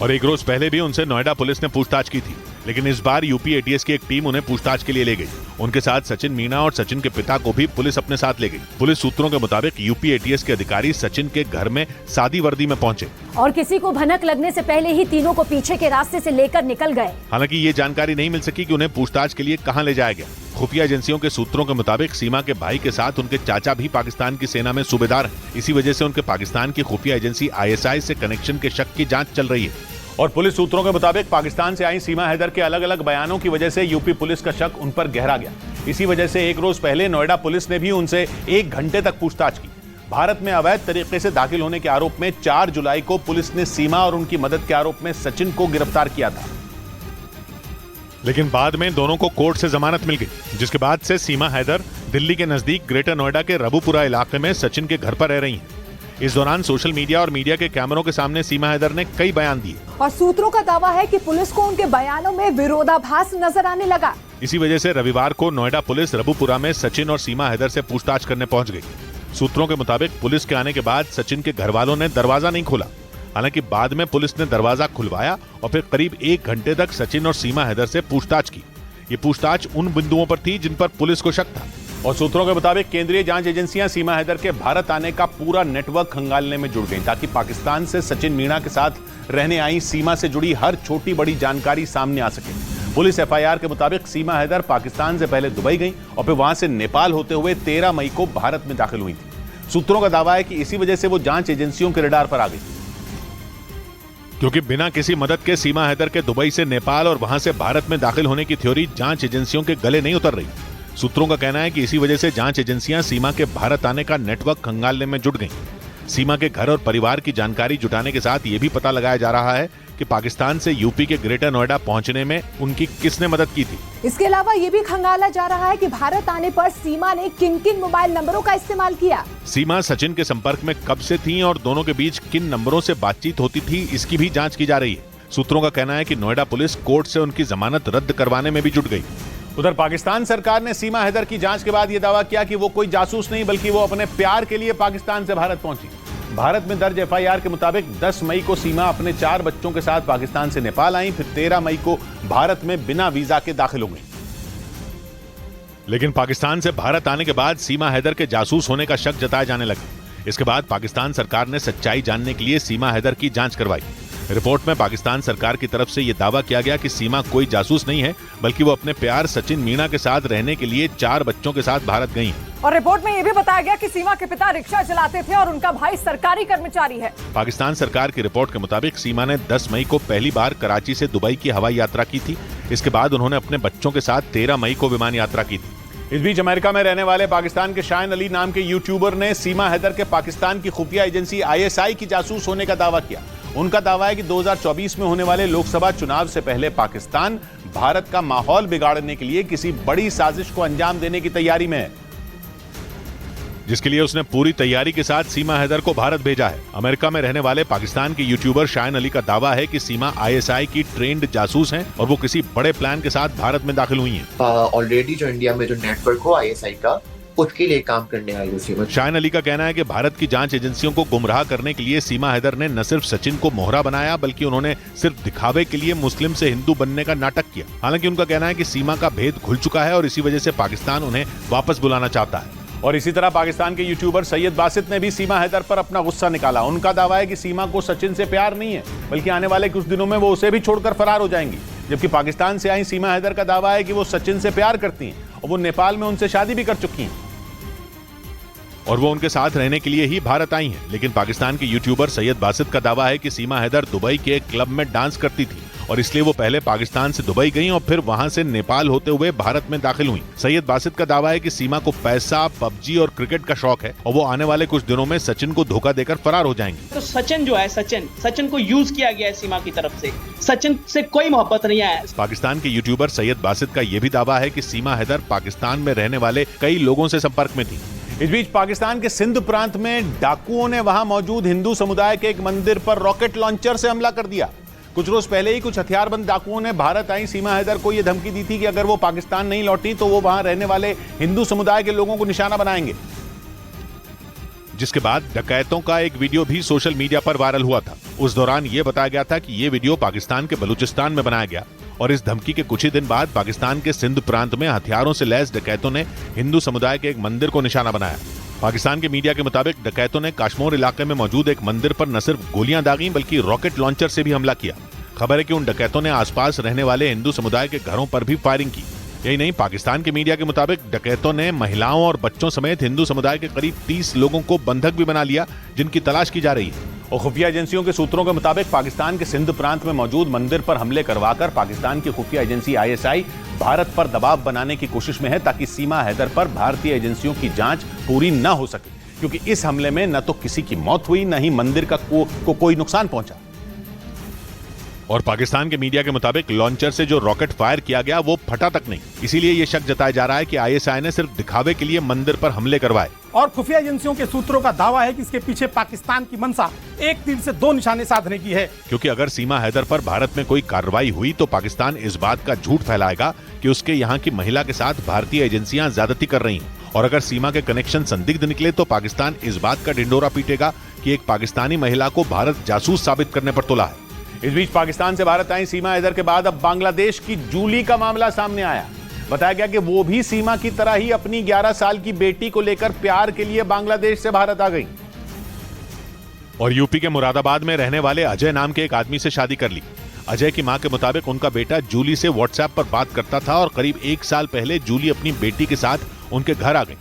और एक रोज पहले भी उनसे नोएडा पुलिस ने पूछताछ की थी, लेकिन इस बार यूपी एटीएस की एक टीम उन्हें पूछताछ के लिए ले गई। उनके साथ सचिन मीणा और सचिन के पिता को भी पुलिस अपने साथ ले गई। पुलिस सूत्रों के मुताबिक यूपी एटीएस के अधिकारी सचिन के घर में सादी वर्दी में पहुंचे और किसी को भनक लगने से पहले ही तीनों को पीछे के रास्ते से लेकर निकल गए। हालांकि ये जानकारी नहीं मिल सकी कि उन्हें पूछताछ के लिए कहां ले जाया गया। खुफिया एजेंसियों के सूत्रों के मुताबिक सीमा के भाई के साथ उनके चाचा भी पाकिस्तान की सेना में सूबेदार हैं। इसी वजह से उनके पाकिस्तान की खुफिया एजेंसी ISI से कनेक्शन के शक की जांच चल रही है। और पुलिस सूत्रों के मुताबिक पाकिस्तान से आई सीमा हैदर के अलग अलग बयानों की वजह से यूपी पुलिस का शक उन पर गहरा गया। इसी वजह से एक रोज पहले नोएडा पुलिस ने भी उनसे 1 घंटे तक पूछताछ की। भारत में अवैध तरीके से दाखिल होने के आरोप में 4 जुलाई को पुलिस ने सीमा और उनकी मदद के आरोप में सचिन को गिरफ्तार किया था। लेकिन बाद में दोनों को कोर्ट से जमानत मिल गई, जिसके बाद से सीमा हैदर दिल्ली के नजदीक ग्रेटर नोएडा के रबुपुरा इलाके में सचिन के घर पर रह रही हैं। इस दौरान सोशल मीडिया और मीडिया के कैमरों के सामने सीमा हैदर ने कई बयान दिए और सूत्रों का दावा है कि पुलिस को उनके बयानों में विरोधाभास नजर आने लगा। इसी वजह से रविवार को नोएडा पुलिस रबुपुरा में सचिन और सीमा हैदर से पूछताछ करने पहुंच गई। सूत्रों के मुताबिक पुलिस के आने के बाद सचिन के घर वालों ने दरवाजा नहीं खोला। हालांकि बाद में पुलिस ने दरवाजा खुलवाया और फिर करीब 1 घंटे तक सचिन और सीमा हैदर से पूछताछ की। ये पूछताछ उन बिंदुओं पर थी जिन पर पुलिस को शक था। और सूत्रों के मुताबिक केंद्रीय जांच एजेंसियां सीमा हैदर के भारत आने का पूरा नेटवर्क खंगालने में जुड़ गई, ताकि पाकिस्तान से सचिन मीणा के साथ रहने आई सीमा से जुड़ी हर छोटी बड़ी जानकारी सामने आ सके। पुलिस FIR के मुताबिक सीमा हैदर पाकिस्तान से पहले दुबई गई और फिर वहां से नेपाल होते हुए 13 मई को भारत में दाखिल हुई थी। सूत्रों का दावा है कि इसी वजह से वो जांच एजेंसियों के रडार पर आ गई, क्योंकि बिना किसी मदद के सीमा हैदर के दुबई से नेपाल और वहां से भारत में दाखिल होने की थ्योरी जांच एजेंसियों के गले नहीं उतर रही। सूत्रों का कहना है कि इसी वजह से जांच एजेंसियां सीमा के भारत आने का नेटवर्क खंगालने में जुट गईं। सीमा के घर और परिवार की जानकारी जुटाने के साथ ये भी पता लगाया जा रहा है कि पाकिस्तान से यूपी के ग्रेटर नोएडा पहुंचने में उनकी किसने मदद की थी। इसके अलावा ये भी खंगाला जा रहा है कि भारत आने पर सीमा ने किन किन मोबाइल नंबरों का इस्तेमाल किया। सीमा सचिन के संपर्क में कब से थी और दोनों के बीच किन नंबरों से बातचीत होती थी, इसकी भी जांच की जा रही है। सूत्रों का कहना है कि नोएडा पुलिस कोर्ट से उनकी जमानत रद्द करवाने में भी जुट गई। उधर पाकिस्तान सरकार ने सीमा हैदर की जांच के बाद यह दावा किया कि वो कोई जासूस नहीं, बल्कि वो अपने प्यार के लिए पाकिस्तान से भारत पहुंची। भारत में दर्ज FIR के मुताबिक 10 मई को सीमा अपने 4 बच्चों के साथ पाकिस्तान से नेपाल आई, फिर 13 मई को भारत में बिना वीजा के दाखिल हो गई। लेकिन पाकिस्तान से भारत आने के बाद सीमा हैदर के जासूस होने का शक जताया जाने लगा। इसके बाद पाकिस्तान सरकार ने सच्चाई जानने के लिए सीमा हैदर की जांच करवाई। रिपोर्ट में पाकिस्तान सरकार की तरफ से यह दावा किया गया कि सीमा कोई जासूस नहीं है, बल्कि वो अपने प्यार सचिन मीणा के साथ रहने के लिए 4 बच्चों के साथ भारत गई हैं। और रिपोर्ट में यह भी बताया गया कि सीमा के पिता रिक्शा चलाते थे और उनका भाई सरकारी कर्मचारी है। पाकिस्तान सरकार की रिपोर्ट के मुताबिक सीमा ने 10 मई को पहली बार कराची से दुबई की हवाई यात्रा की थी। इसके बाद उन्होंने अपने बच्चों के साथ 13 मई को विमान यात्रा की थी। इस बीच अमेरिका में रहने वाले पाकिस्तान के शायन अली नाम के यूट्यूबर ने सीमा हैदर के पाकिस्तान की खुफिया एजेंसी ISI की जासूस होने का दावा किया। उनका दावा है कि 2024 में होने वाले लोकसभा चुनाव से पहले पाकिस्तान भारत का माहौल बिगाड़ने के लिए किसी बड़ी साजिश को अंजाम देने की तैयारी में है, जिसके लिए उसने पूरी तैयारी के साथ सीमा हैदर को भारत भेजा है। अमेरिका में रहने वाले पाकिस्तान के यूट्यूबर शायन अली का दावा है कि सीमा ISI की ट्रेंड जासूस हैं और वो किसी बड़े प्लान के साथ भारत में दाखिल हुई हैं। ऑलरेडी जो इंडिया में जो नेटवर्क हो ISI का, उसके लिए काम करने आई है सीमा। शायन अली का कहना है कि भारत की जांच एजेंसियों को गुमराह करने के लिए सीमा हैदर ने न सिर्फ सचिन को मोहरा बनाया, बल्कि उन्होंने सिर्फ दिखावे के लिए मुस्लिम से हिंदू बनने का नाटक किया। हालांकि उनका कहना है कि सीमा का भेद खुल चुका है और इसी वजह से पाकिस्तान उन्हें वापस बुलाना चाहता है। और इसी तरह पाकिस्तान के यूट्यूबर सैयद बासित ने भी सीमा हैदर पर अपना गुस्सा निकाला। उनका दावा है कि सीमा को सचिन से प्यार नहीं है, बल्कि आने वाले कुछ दिनों में वो उसे भी छोड़कर फरार हो जाएंगी। जबकि पाकिस्तान से आई सीमा हैदर का दावा है कि वो सचिन से प्यार करती हैं और वो नेपाल में उनसे शादी भी कर चुकी हैं और वो उनके साथ रहने के लिए ही भारत आई हैं। लेकिन पाकिस्तान के यूट्यूबर सैयद बासित का दावा है कि सीमा हैदर दुबई के एक क्लब में डांस करती थी और इसलिए वो पहले पाकिस्तान से दुबई गईं और फिर वहां से नेपाल होते हुए भारत में दाखिल हुई। सैयद बासित का दावा है कि सीमा को पैसा, PUBG और क्रिकेट का शौक है और वो आने वाले कुछ दिनों में सचिन को धोखा देकर फरार हो जाएंगे। तो सचिन जो है, सचिन को यूज किया गया है सीमा की तरफ से। सचिन से कोई मोहब्बत नहीं है। पाकिस्तान के यूट्यूबर सैयद बासित का ये भी दावा है कि सीमा हैदर पाकिस्तान में रहने वाले कई लोगों से संपर्क में थी। इस बीच पाकिस्तान के सिंध प्रांत में डाकुओं ने वहां मौजूद हिंदू समुदाय के एक मंदिर पर रॉकेट लॉन्चर से हमला कर दिया। कुछ रोज पहले ही कुछ हथियारबंद डाकुओं ने भारत आई सीमा हैदर को यह धमकी दी थी कि अगर वो पाकिस्तान नहीं लौटी तो वो वहां रहने वाले हिंदू समुदाय के लोगों को निशाना बनाएंगे। जिसके बाद डकैतों का एक वीडियो भी सोशल मीडिया पर वायरल हुआ था। उस दौरान ये बताया गया था कि ये वीडियो पाकिस्तान के बलूचिस्तान में बनाया गया और इस धमकी के कुछ ही दिन बाद पाकिस्तान के सिंध प्रांत में हथियारों से लैस डकैतों ने हिंदू समुदाय के एक मंदिर को निशाना बनाया। पाकिस्तान के मीडिया के मुताबिक डकैतों ने काश्मीर इलाके में मौजूद एक मंदिर पर न सिर्फ गोलियां दागी बल्कि रॉकेट लॉन्चर से भी हमला किया। खबर है कि उन डकैतों ने आसपास रहने वाले हिंदू समुदाय के घरों पर भी फायरिंग की। यही नहीं, पाकिस्तान के मीडिया के मुताबिक डकैतों ने महिलाओं और बच्चों समेत हिंदू समुदाय के करीब 30 लोगों को बंधक भी बना लिया, जिनकी तलाश की जा रही है। और खुफिया एजेंसियों के सूत्रों के मुताबिक पाकिस्तान के सिंध प्रांत में मौजूद मंदिर पर हमले करवाकर पाकिस्तान की खुफिया एजेंसी ISI भारत पर दबाव बनाने की कोशिश में है, ताकि सीमा हैदर पर भारतीय एजेंसियों की जांच पूरी न हो सके, क्योंकि इस हमले में न तो किसी की मौत हुई, न ही मंदिर को कोई नुकसान पहुंचा। और पाकिस्तान के मीडिया के मुताबिक लॉन्चर से जो रॉकेट फायर किया गया वो फटा तक नहीं। इसीलिए ये शक जताया जा रहा है कि ISI ने सिर्फ दिखावे के लिए मंदिर पर हमले करवाए। और खुफिया एजेंसियों के सूत्रों का दावा है कि इसके पीछे पाकिस्तान की मंशा एक तीर से दो निशाने साधने की है, क्योंकि अगर सीमा हैदर पर भारत में कोई कार्रवाई हुई तो पाकिस्तान इस बात का झूठ फैलाएगा कि उसके यहाँ की महिला के साथ भारतीय एजेंसियां ज्यादती कर रही हैं। और अगर सीमा के कनेक्शन संदिग्ध निकले तो पाकिस्तान इस बात का ढिंडोरा पीटेगा कि एक पाकिस्तानी महिला को भारत जासूस साबित करने पर तुला है। इस बीच पाकिस्तान से भारत आई सीमा हैदर के बाद अब बांग्लादेश की जूली का मामला सामने आया। बताया गया कि वो भी सीमा की तरह ही अपनी 11 साल की बेटी को लेकर प्यार के लिए बांग्लादेश से भारत आ गई और यूपी के मुरादाबाद में रहने वाले अजय नाम के एक आदमी से शादी कर ली। अजय की मां के मुताबिक उनका बेटा जूली से व्हाट्सएप पर बात करता था और करीब 1 साल पहले जूली अपनी बेटी के साथ उनके घर आ गई,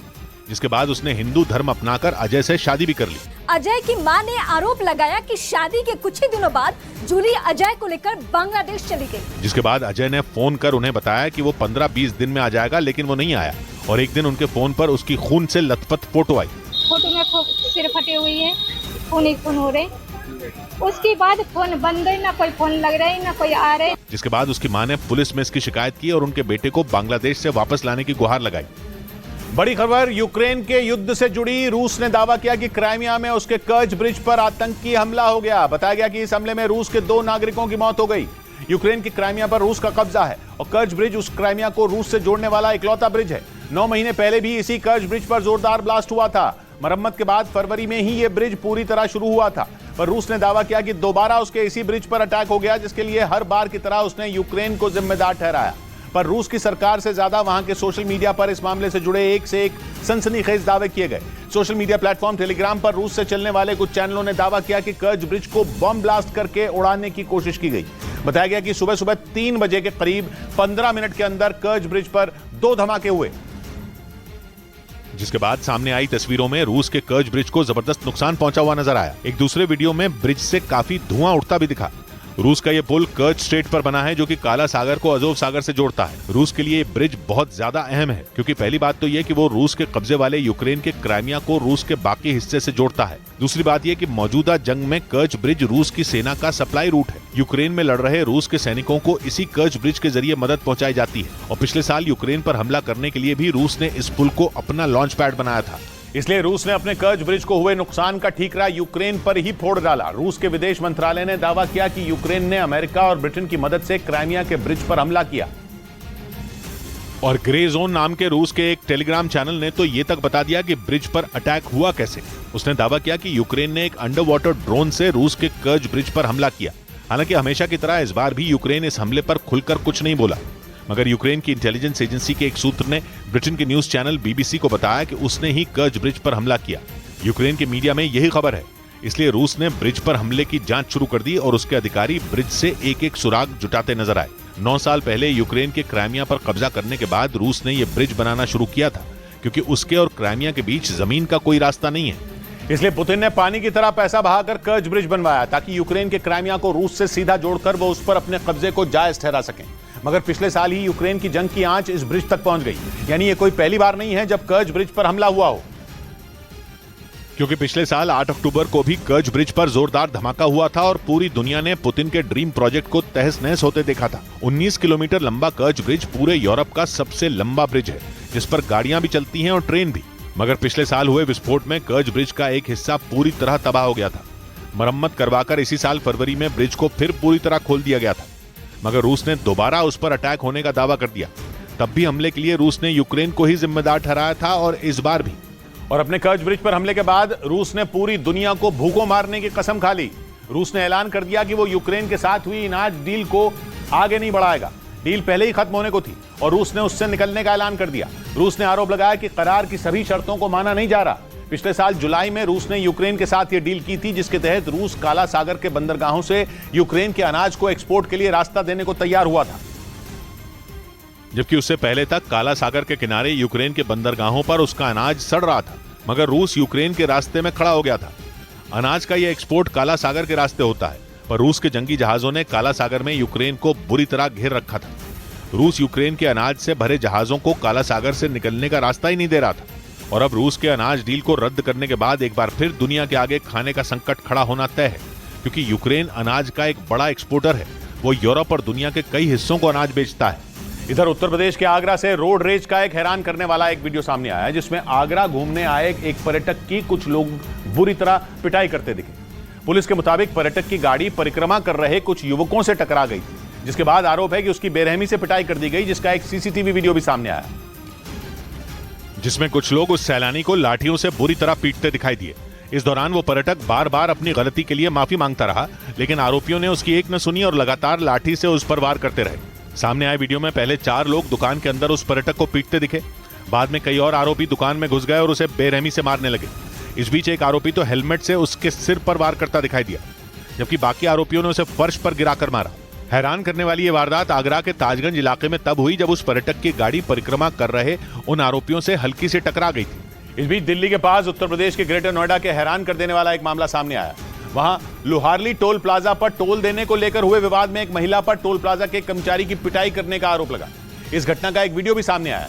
जिसके बाद उसने हिंदू धर्म अपनाकर अजय से शादी भी कर ली। अजय की मां ने आरोप लगाया कि शादी के कुछ ही दिनों बाद जूली अजय को लेकर बांग्लादेश चली गई, जिसके बाद अजय ने फोन कर उन्हें बताया कि वो 15-20 दिन में आ जाएगा, लेकिन वो नहीं आया और एक दिन उनके फोन पर उसकी खून से लथपथ फोटो आई। फोटो में सिर फटे हुई है, खून ही खून हो रहे। उसके बाद फोन बंद है, ना कोई फोन लग रहा है, ना कोई आ रहे। जिसके बाद उसकी मां ने पुलिस में इसकी शिकायत की और उनके बेटे को बांग्लादेश से वापस लाने की गुहार लगाई। बड़ी खबर यूक्रेन के युद्ध से जुड़ी। रूस ने दावा किया कि क्राइमिया में उसके कर्ज ब्रिज पर आतंकी हमला हो गया। बताया गया कि इस हमले में रूस के 2 नागरिकों की मौत हो गई। यूक्रेन की क्राइमिया पर रूस का कब्जा है और कर्ज ब्रिज उस क्राइमिया को रूस से जोड़ने वाला इकलौता ब्रिज है। 9 महीने पहले भी इसी कर्ज ब्रिज पर जोरदार ब्लास्ट हुआ था। मरम्मत के बाद फरवरी में ही यह ब्रिज पूरी तरह शुरू हुआ था, पर रूस ने दावा किया कि दोबारा उसके इसी ब्रिज पर अटैक हो गया, जिसके लिए हर बार की तरह उसने यूक्रेन को जिम्मेदार ठहराया। पर रूस की सरकार से ज्यादा वहां के सोशल मीडिया पर इस मामले से जुड़े एक से एक सनसनीखेज दावे किए गए। सोशल मीडिया प्लेटफॉर्म टेलीग्राम पर रूस से चलने वाले कुछ चैनलों ने दावा किया कि कर्ज ब्रिज को बम ब्लास्ट करके उड़ाने की कोशिश की गई। बताया गया कि सुबह सुबह 3 बजे के करीब 15 मिनट के अंदर कर्ज ब्रिज पर 2 धमाके हुए, जिसके बाद सामने आई तस्वीरों में रूस के कर्ज ब्रिज को जबरदस्त नुकसान पहुंचा हुआ नजर आया। एक दूसरे वीडियो में ब्रिज से काफी धुआं उठता भी दिखा। रूस का यह पुल कर्ज स्ट्रेट पर बना है, जो कि काला सागर को अजोव सागर से जोड़ता है। रूस के लिए ब्रिज बहुत ज्यादा अहम है, क्योंकि पहली बात तो यह कि वो रूस के कब्जे वाले यूक्रेन के क्राइमिया को रूस के बाकी हिस्से से जोड़ता है। दूसरी बात यह कि मौजूदा जंग में कर्ज ब्रिज रूस की सेना का सप्लाई रूट है। यूक्रेन में लड़ रहे रूस के सैनिकों को इसी कर्ज ब्रिज के जरिए मदद पहुंचाई जाती है और पिछले साल यूक्रेन पर हमला करने के लिए भी रूस ने इस पुल को अपना लॉन्च पैड बनाया था। इसलिए रूस ने अपने कर्ज ब्रिज को हुए नुकसान का ठीकरा यूक्रेन पर ही फोड़ डाला। रूस के विदेश मंत्रालय ने दावा किया कि यूक्रेन ने अमेरिका और ब्रिटेन की मदद से क्राइमिया के ब्रिज पर हमला किया। और ग्रे जोन नाम के रूस के एक टेलीग्राम चैनल ने तो ये तक बता दिया कि ब्रिज पर अटैक हुआ कैसे। उसने दावा किया कि यूक्रेन ने एक अंडर वाटर ड्रोन से रूस के कर्ज ब्रिज पर हमला किया। हालांकि हमेशा की तरह इस बार भी यूक्रेन इस हमले पर खुलकर कुछ नहीं बोला, मगर यूक्रेन की इंटेलिजेंस एजेंसी के एक सूत्र ने ब्रिटेन के न्यूज चैनल BBC को बताया कि उसने ही कर्ज ब्रिज पर हमला किया। यूक्रेन के मीडिया में यही खबर है, इसलिए रूस ने ब्रिज पर हमले की जांच शुरू कर दी और उसके अधिकारी ब्रिज से एक एक सुराग जुटाते नजर आए। 9 साल पहले यूक्रेन के क्राइमिया पर कब्जा करने के बाद रूस ने यह ब्रिज बनाना शुरू किया था, क्योंकि उसके और क्राइमिया के बीच जमीन का कोई रास्ता नहीं है। इसलिए पुतिन ने पानी की तरह पैसा बहाकर कर्ज ब्रिज बनवाया, ताकि यूक्रेन के क्राइमिया को रूस से सीधा जोड़कर वो उस पर अपने कब्जे को जायज ठहरा सकें। मगर पिछले साल ही यूक्रेन की जंग की आंच इस ब्रिज तक पहुंच गई, यानी ये कोई पहली बार नहीं है जब कर्ज ब्रिज पर हमला हुआ हो। क्योंकि पिछले साल 8 अक्टूबर को भी कर्ज ब्रिज पर जोरदार धमाका हुआ था और पूरी दुनिया ने पुतिन के ड्रीम प्रोजेक्ट को तहस नहस होते देखा था। 19 किलोमीटर लंबा कर्ज ब्रिज पूरे यूरोप का सबसे लंबा ब्रिज है, जिस पर गाड़ियां भी चलती हैं और ट्रेन भी। मगर पिछले साल हुए विस्फोट में कर्ज ब्रिज का एक हिस्सा पूरी तरह तबाह हो गया था। मरम्मत करवाकर इसी साल फरवरी में ब्रिज को फिर पूरी तरह खोल दिया गया था, मगर रूस ने दोबारा उस पर अटैक होने का दावा कर दिया। तब भी हमले के लिए रूस ने यूक्रेन को ही जिम्मेदार ठहराया था और इस बार भी। और अपने कर्ज ब्रिज पर हमले के बाद रूस ने पूरी दुनिया को भूखों मारने की कसम खा ली। रूस ने ऐलान कर दिया कि वो यूक्रेन के साथ हुई अनाज डील को आगे नहीं बढ़ाएगा। डील पहले ही खत्म होने को थी और रूस ने उससे निकलने का ऐलान कर दिया। रूस ने आरोप लगाया कि करार की सभी शर्तों को माना नहीं जा रहा। पिछले साल जुलाई में रूस ने यूक्रेन के साथ यह डील की थी, जिसके तहत रूस काला सागर के बंदरगाहों से यूक्रेन के अनाज को एक्सपोर्ट के लिए रास्ता देने को तैयार हुआ था। जबकि उससे पहले तक काला सागर के किनारे यूक्रेन के बंदरगाहों पर उसका अनाज सड़ रहा था, मगर रूस यूक्रेन के रास्ते में खड़ा हो गया था। अनाज का यह एक्सपोर्ट काला सागर के रास्ते होता है, पर रूस के जंगी जहाजों ने काला सागर में यूक्रेन को बुरी तरह घेर रखा था। रूस यूक्रेन के अनाज से भरे जहाजों को काला सागर से निकलने का रास्ता ही नहीं दे रहा था। और अब रूस के अनाज डील को रद्द करने के बाद एक बार फिर दुनिया के आगे खाने का संकट खड़ा होना तय है, क्योंकि यूक्रेन अनाज का एक बड़ा एक्सपोर्टर है। वो यूरोप और दुनिया के कई हिस्सों को अनाज बेचता है। इधर उत्तर प्रदेश के आगरा से रोड रेज का एक हैरान करने वाला एक वीडियो सामने आया है, जिसमें आगरा घूमने आए एक पर्यटक की कुछ लोग बुरी तरह पिटाई करते दिखे। पुलिस के मुताबिक पर्यटक की गाड़ी परिक्रमा कर रहे कुछ युवकों से टकरा गई, जिसके बाद आरोप है कि उसकी बेरहमी से पिटाई कर दी गई, जिसका एक सीसीटीवी वीडियो भी सामने आया, जिसमें कुछ लोग उस सैलानी को लाठियों से बुरी तरह पीटते दिखाई दिए। इस दौरान वो पर्यटक बार बार अपनी गलती के लिए माफी मांगता रहा, लेकिन आरोपियों ने उसकी एक न सुनी और लगातार लाठी से उस पर वार करते रहे। सामने आए वीडियो में पहले 4 लोग दुकान के अंदर उस पर्यटक को पीटते दिखे। बाद में कई और आरोपी दुकान में घुस गए और उसे बेरहमी से मारने लगे। इस बीच एक आरोपी तो हेलमेट से उसके सिर पर वार करता दिखाई दिया, जबकि बाकी आरोपियों ने उसे फर्श पर गिराकर मारा। हैरान करने वाली ये वारदात आगरा के ताजगंज इलाके में तब हुई जब उस पर्यटक की गाड़ी परिक्रमा कर रहे उन आरोपियों से हल्की से टकरा गई थी। इस बीच दिल्ली के पास उत्तर प्रदेश के ग्रेटर नोएडा के हैरान कर देने वाला एक मामला सामने आया। वहां लोहारली टोल प्लाजा पर टोल देने को लेकर हुए विवाद में एक महिला पर टोल प्लाजा के कर्मचारी की पिटाई करने का आरोप लगा। इस घटना का एक वीडियो भी सामने आया,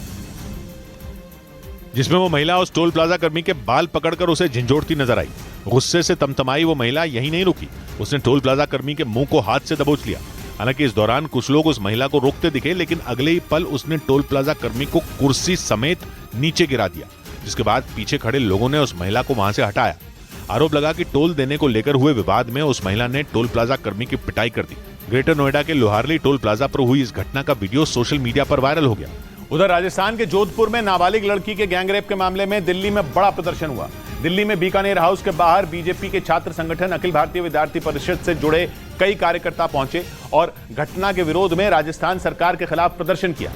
जिसमें वो महिला उस टोल प्लाजा कर्मी के बाल पकड़कर उसे झंझोड़ती नजर आई। गुस्से से तमतमाई वो महिला यहीं नहीं रुकी, उसने टोल प्लाजा कर्मी के मुंह को हाथ से दबोच लिया। हालांकि इस दौरान कुछ लोग उस महिला को रोकते दिखे, लेकिन अगले ही पल उसने टोल प्लाजा कर्मी को कुर्सी समेत नीचे गिरा दिया, जिसके बाद पीछे खड़े लोगों ने उस महिला को वहां से हटाया। आरोप लगा कि टोल देने को लेकर हुए विवाद में उस महिला ने टोल प्लाजा कर्मी की पिटाई कर दी। ग्रेटर नोएडा के लोहारली टोल प्लाजा पर हुई इस घटना का वीडियो सोशल मीडिया पर वायरल हो गया। उधर राजस्थान के जोधपुर में नाबालिग लड़की के गैंगरेप के मामले में दिल्ली में बड़ा प्रदर्शन हुआ। दिल्ली में बीकानेर हाउस के बाहर बीजेपी के छात्र संगठन अखिल भारतीय विद्यार्थी परिषद से जुड़े कई कार्यकर्ता पहुंचे और घटना के विरोध में राजस्थान सरकार के खिलाफ प्रदर्शन किया।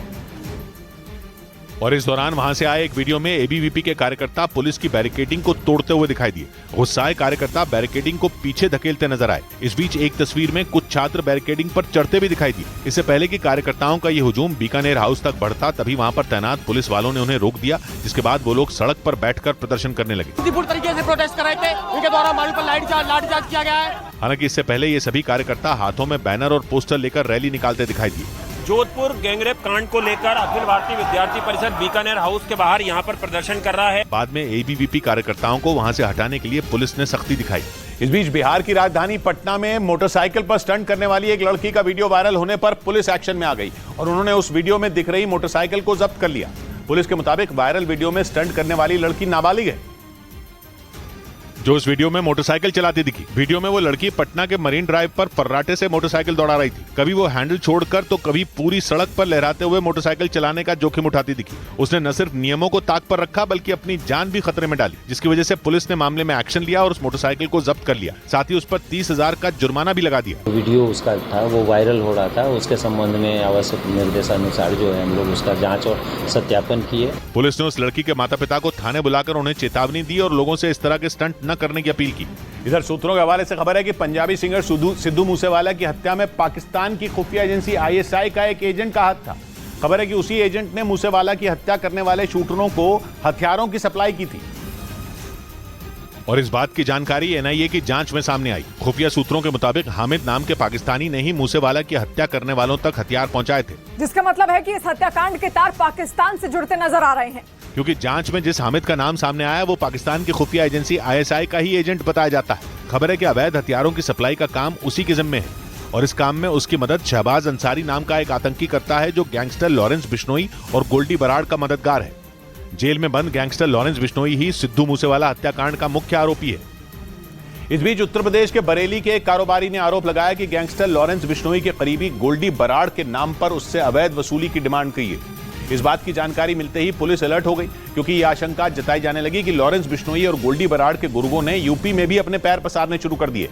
और इस दौरान वहां से आए एक वीडियो में एबीवीपी के कार्यकर्ता पुलिस की बैरिकेडिंग को तोड़ते हुए दिखाई दिए। गुस्साए कार्यकर्ता बैरिकेडिंग को पीछे धकेलते नजर आए। इस बीच एक तस्वीर में कुछ छात्र बैरिकेडिंग पर चढ़ते भी दिखाई दिए। इससे पहले कि कार्यकर्ताओं का ये हुजूम बीकानेर हाउस तक बढ़ता, तभी वहां पर तैनात पुलिस वालों ने उन्हें रोक दिया, जिसके बाद वो लोग सड़क पर बैठकर प्रदर्शन करने लगे। तरीके से प्रोटेस्ट कर रहे थे, इनके द्वारा हमारे पर लाठीचार्ज किया गया है। हालांकि इससे पहले ये सभी कार्यकर्ता हाथों में बैनर और पोस्टर लेकर रैली निकालते दिखाई दिए। जोधपुर गैंगरेप कांड को लेकर अखिल भारतीय विद्यार्थी परिषद बीकानेर हाउस के बाहर यहां पर प्रदर्शन कर रहा है। बाद में एबीवीपी कार्यकर्ताओं को वहां से हटाने के लिए पुलिस ने सख्ती दिखाई। इस बीच बिहार की राजधानी पटना में मोटरसाइकिल पर स्टंट करने वाली एक लड़की का वीडियो वायरल होने पर पुलिस एक्शन में आ गई और उन्होंने उस वीडियो में दिख रही मोटरसाइकिल को जब्त कर लिया। पुलिस के मुताबिक वायरल वीडियो में स्टंट करने वाली लड़की नाबालिग है, जो इस वीडियो में मोटरसाइकिल चलाती दिखी। वीडियो में वो लड़की पटना के मरीन ड्राइव पर फर्राटे से मोटरसाइकिल दौड़ा रही थी। कभी वो हैंडल छोड़कर तो कभी पूरी सड़क पर लहराते हुए मोटरसाइकिल चलाने का जोखिम उठाती दिखी। उसने न सिर्फ नियमों को ताक पर रखा, बल्कि अपनी जान भी खतरे में डाली, जिसकी वजह से पुलिस ने मामले में एक्शन लिया और उस मोटरसाइकिल को जब्त कर लिया। साथ ही उस पर 30,000 का जुर्माना भी लगा दिया। वीडियो उसका था वो वायरल हो रहा था, उसके संबंध में आवश्यक निर्देशानुसार जो है हम लोग उसका जाँच और सत्यापन किए। पुलिस ने उस लड़की के माता पिता को थाने बुलाकर उन्हें चेतावनी दी और लोगों से इस तरह के स्टंट न करने की अपील की। इधर सूत्रों के हवाले से खबर है कि पंजाबी सिंगर सिद्धू मूसेवाला की हत्या में पाकिस्तान की खुफिया एजेंसी आईएसआई का एक एजेंट का हाथ था। खबर है कि उसी एजेंट ने मूसेवाला की हत्या करने वाले शूटरों को हथियारों की सप्लाई की थी। और इस बात की जानकारी एनआईए की जांच में सामने आई। खुफिया सूत्रों के मुताबिक हामिद नाम के पाकिस्तानी ने ही मूसेवाला की हत्या करने वालों तक हथियार पहुंचाए थे, जिसका मतलब है कि इस हत्याकांड के तार पाकिस्तान से जुड़ते नजर आ रहे हैं। क्योंकि जांच में जिस हामिद का नाम सामने आया वो पाकिस्तान की खुफिया एजेंसी आईएसआई का ही एजेंट बताया जाता है। खबर है कि अवैध हथियारों की सप्लाई का काम उसी के जिम्मे है और इस काम में उसकी मदद शहबाज अंसारी नाम का एक आतंकी करता है, जो गैंगस्टर लॉरेंस बिश्नोई और गोल्डी बराड़ का मददगार है। जेल में बंद गैंगस्टर लॉरेंस बिश्नोई ही सिद्धू मूसेवाला हत्याकांड का मुख्य आरोपी है। इस बीच उत्तर प्रदेश के बरेली के एक कारोबारी ने आरोप लगाया कि गैंगस्टर लॉरेंस बिश्नोई के करीबी गोल्डी बराड़ के नाम पर उससे अवैध वसूली की डिमांड की है। इस बात की जानकारी मिलते ही पुलिस अलर्ट हो गई, क्योंकि यह आशंका जताई जाने लगी कि लॉरेंस बिश्नोई और गोल्डी बराड़ के गुर्गों ने यूपी में भी अपने पैर पसारने शुरू कर दिए।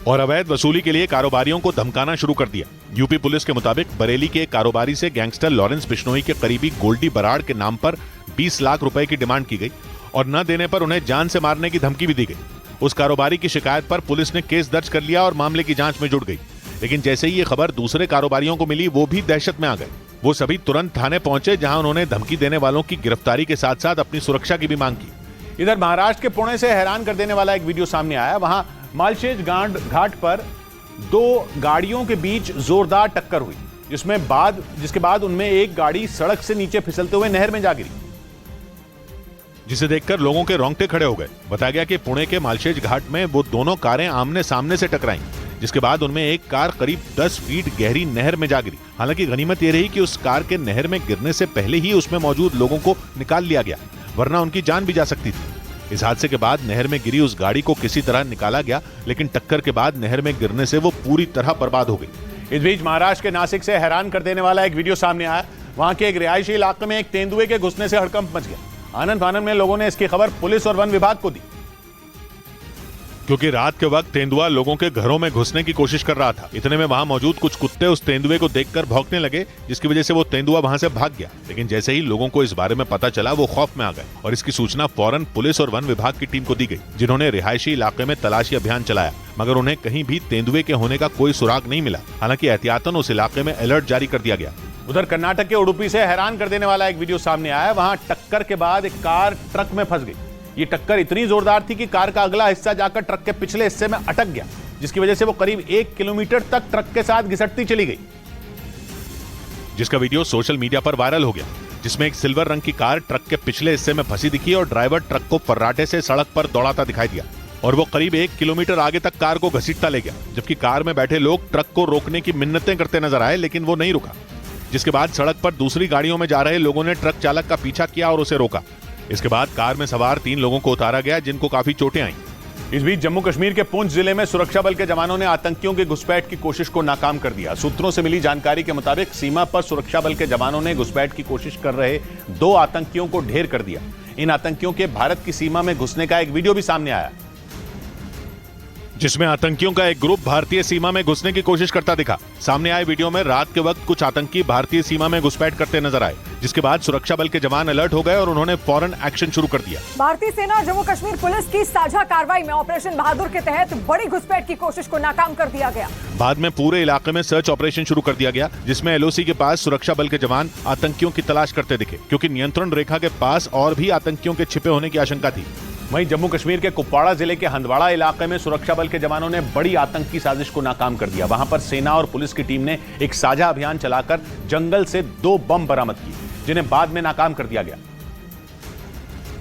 और अवैध वसूली के लिए कारोबारियों को धमकाना शुरू कर दिया। यूपी पुलिस के मुताबिक बरेली के एक कारोबारी से गैंगस्टर लॉरेंस बिश्नोई के करीबी गोल्डी बराड़ के नाम पर 20 लाख रुपए की डिमांड की गई और न देने पर उन्हें जान से मारने की धमकी भी दी गई। उस कारोबारी की शिकायत पर पुलिस ने केस दर्ज कर लिया और मामले की जांच में जुट गई। लेकिन जैसे ही ये खबर दूसरे कारोबारियों को मिली, वो भी दहशत में आ गए। वो सभी तुरंत थाने पहुंचे, जहां उन्होंने धमकी देने वालों की गिरफ्तारी के साथ साथ अपनी सुरक्षा की भी मांग की। इधर महाराष्ट्र के पुणे से हैरान कर देने वाला एक वीडियो सामने आया। वहां मालशेज घाट पर दो गाड़ियों के बीच जोरदार टक्कर हुई, जिसके बाद उनमें एक गाड़ी सड़क से नीचे फिसलते हुए नहर में जा गिरी, जिसे देखकर लोगों के रोंगटे खड़े हो गए। बताया गया कि पुणे के मालशेज घाट में वो दोनों कारें आमने सामने से टकराईं, जिसके बाद उनमें एक कार करीब 10 फीट गहरी नहर में जा गिरी। हालांकि गनीमत यह रही कि उस कार के नहर में गिरने से पहले ही उसमें मौजूद लोगों को निकाल लिया गया, वरना उनकी जान भी जा सकती थी। इस हादसे के बाद नहर में गिरी उस गाड़ी को किसी तरह निकाला गया, लेकिन टक्कर के बाद नहर में गिरने से वो पूरी तरह बर्बाद हो गई। इस बीच महाराष्ट्र के नासिक से हैरान कर देने वाला एक वीडियो सामने आया। वहां के एक रिहायशी इलाके में एक तेंदुए के घुसने से हड़कंप मच गया। आनंद फानन में लोगों ने इसकी खबर पुलिस और वन विभाग को दी, क्योंकि रात के वक्त तेंदुआ लोगों के घरों में घुसने की कोशिश कर रहा था। इतने में वहां मौजूद कुछ कुत्ते उस तेंदुए को देखकर भौंकने लगे, जिसकी वजह से वो तेंदुआ वहां से भाग गया। लेकिन जैसे ही लोगों को इस बारे में पता चला, वो खौफ में आ गए और इसकी सूचना फौरन पुलिस और वन विभाग की टीम को दी गई, जिन्होंने रिहायशी इलाके में तलाशी अभियान चलाया, मगर उन्हें कहीं भी तेंदुए के होने का कोई सुराग नहीं मिला। हालांकि एहतियातन उस इलाके में अलर्ट जारी कर दिया गया। उधर कर्नाटक के उडुपी से हैरान कर देने वाला एक वीडियो सामने आया। वहां टक्कर के बाद एक कार ट्रक में फंस गई। ये टक्कर इतनी जोरदार थी कि कार का अगला हिस्सा जाकर ट्रक के पिछले हिस्से में अटक गया, जिसकी वजह से वो करीब 1 किलोमीटर तक ट्रक के साथ घिसटती चली गई, जिसका वीडियो सोशल मीडिया पर वायरल हो गया, जिसमें एक सिल्वर रंग की कार ट्रक के पिछले हिस्से में फंसी दिखी और ड्राइवर ट्रक को फर्राटे से सड़क पर दौड़ाता दिखाई दिया और वो करीब 1 किलोमीटर आगे तक कार को घसीटता ले गया। जबकि कार में बैठे लोग ट्रक को रोकने की मिन्नतें करते नजर आए, लेकिन वो नहीं रुका, जिसके बाद सड़क पर दूसरी गाड़ियों में जा रहे लोगों ने ट्रक चालक का पीछा किया और उसे रोका। इसके बाद कार में सवार 3 लोगों को उतारा गया, जिनको काफी चोटें आईं। इस बीच जम्मू कश्मीर के पुंछ जिले में सुरक्षा बल के जवानों ने आतंकियों की घुसपैठ की कोशिश को नाकाम कर दिया। सूत्रों से मिली जानकारी के मुताबिक सीमा पर सुरक्षा बल के जवानों ने घुसपैठ की कोशिश कर रहे 2 आतंकियों को ढेर कर दिया। इन आतंकियों के भारत की सीमा में घुसने का एक वीडियो भी सामने आया, जिसमें आतंकियों का एक ग्रुप भारतीय सीमा में घुसने की कोशिश करता दिखा। सामने आए वीडियो में रात के वक्त कुछ आतंकी भारतीय सीमा में घुसपैठ करते नजर आए, जिसके बाद सुरक्षा बल के जवान अलर्ट हो गए और उन्होंने फौरन एक्शन शुरू कर दिया। भारतीय सेना और जम्मू कश्मीर पुलिस की साझा कार्रवाई में ऑपरेशन बहादुर के तहत बड़ी घुसपैठ की कोशिश को नाकाम कर दिया गया। बाद में पूरे इलाके में सर्च ऑपरेशन शुरू कर दिया गया, जिसमें एलओसी के पास सुरक्षा बल के जवान आतंकियों की तलाश करते दिखे, क्योंकि नियंत्रण रेखा के पास और भी आतंकियों के छिपे होने की आशंका थी। वहीं जम्मू कश्मीर के कुपवाड़ा जिले के हंदवाड़ा इलाके में सुरक्षा बल के जवानों ने बड़ी आतंकी साजिश को नाकाम कर दिया। वहां पर सेना और पुलिस की टीम ने एक साझा अभियान चलाकर जंगल से 2 बम बरामद किए, जिन्हें बाद में नाकाम कर दिया गया,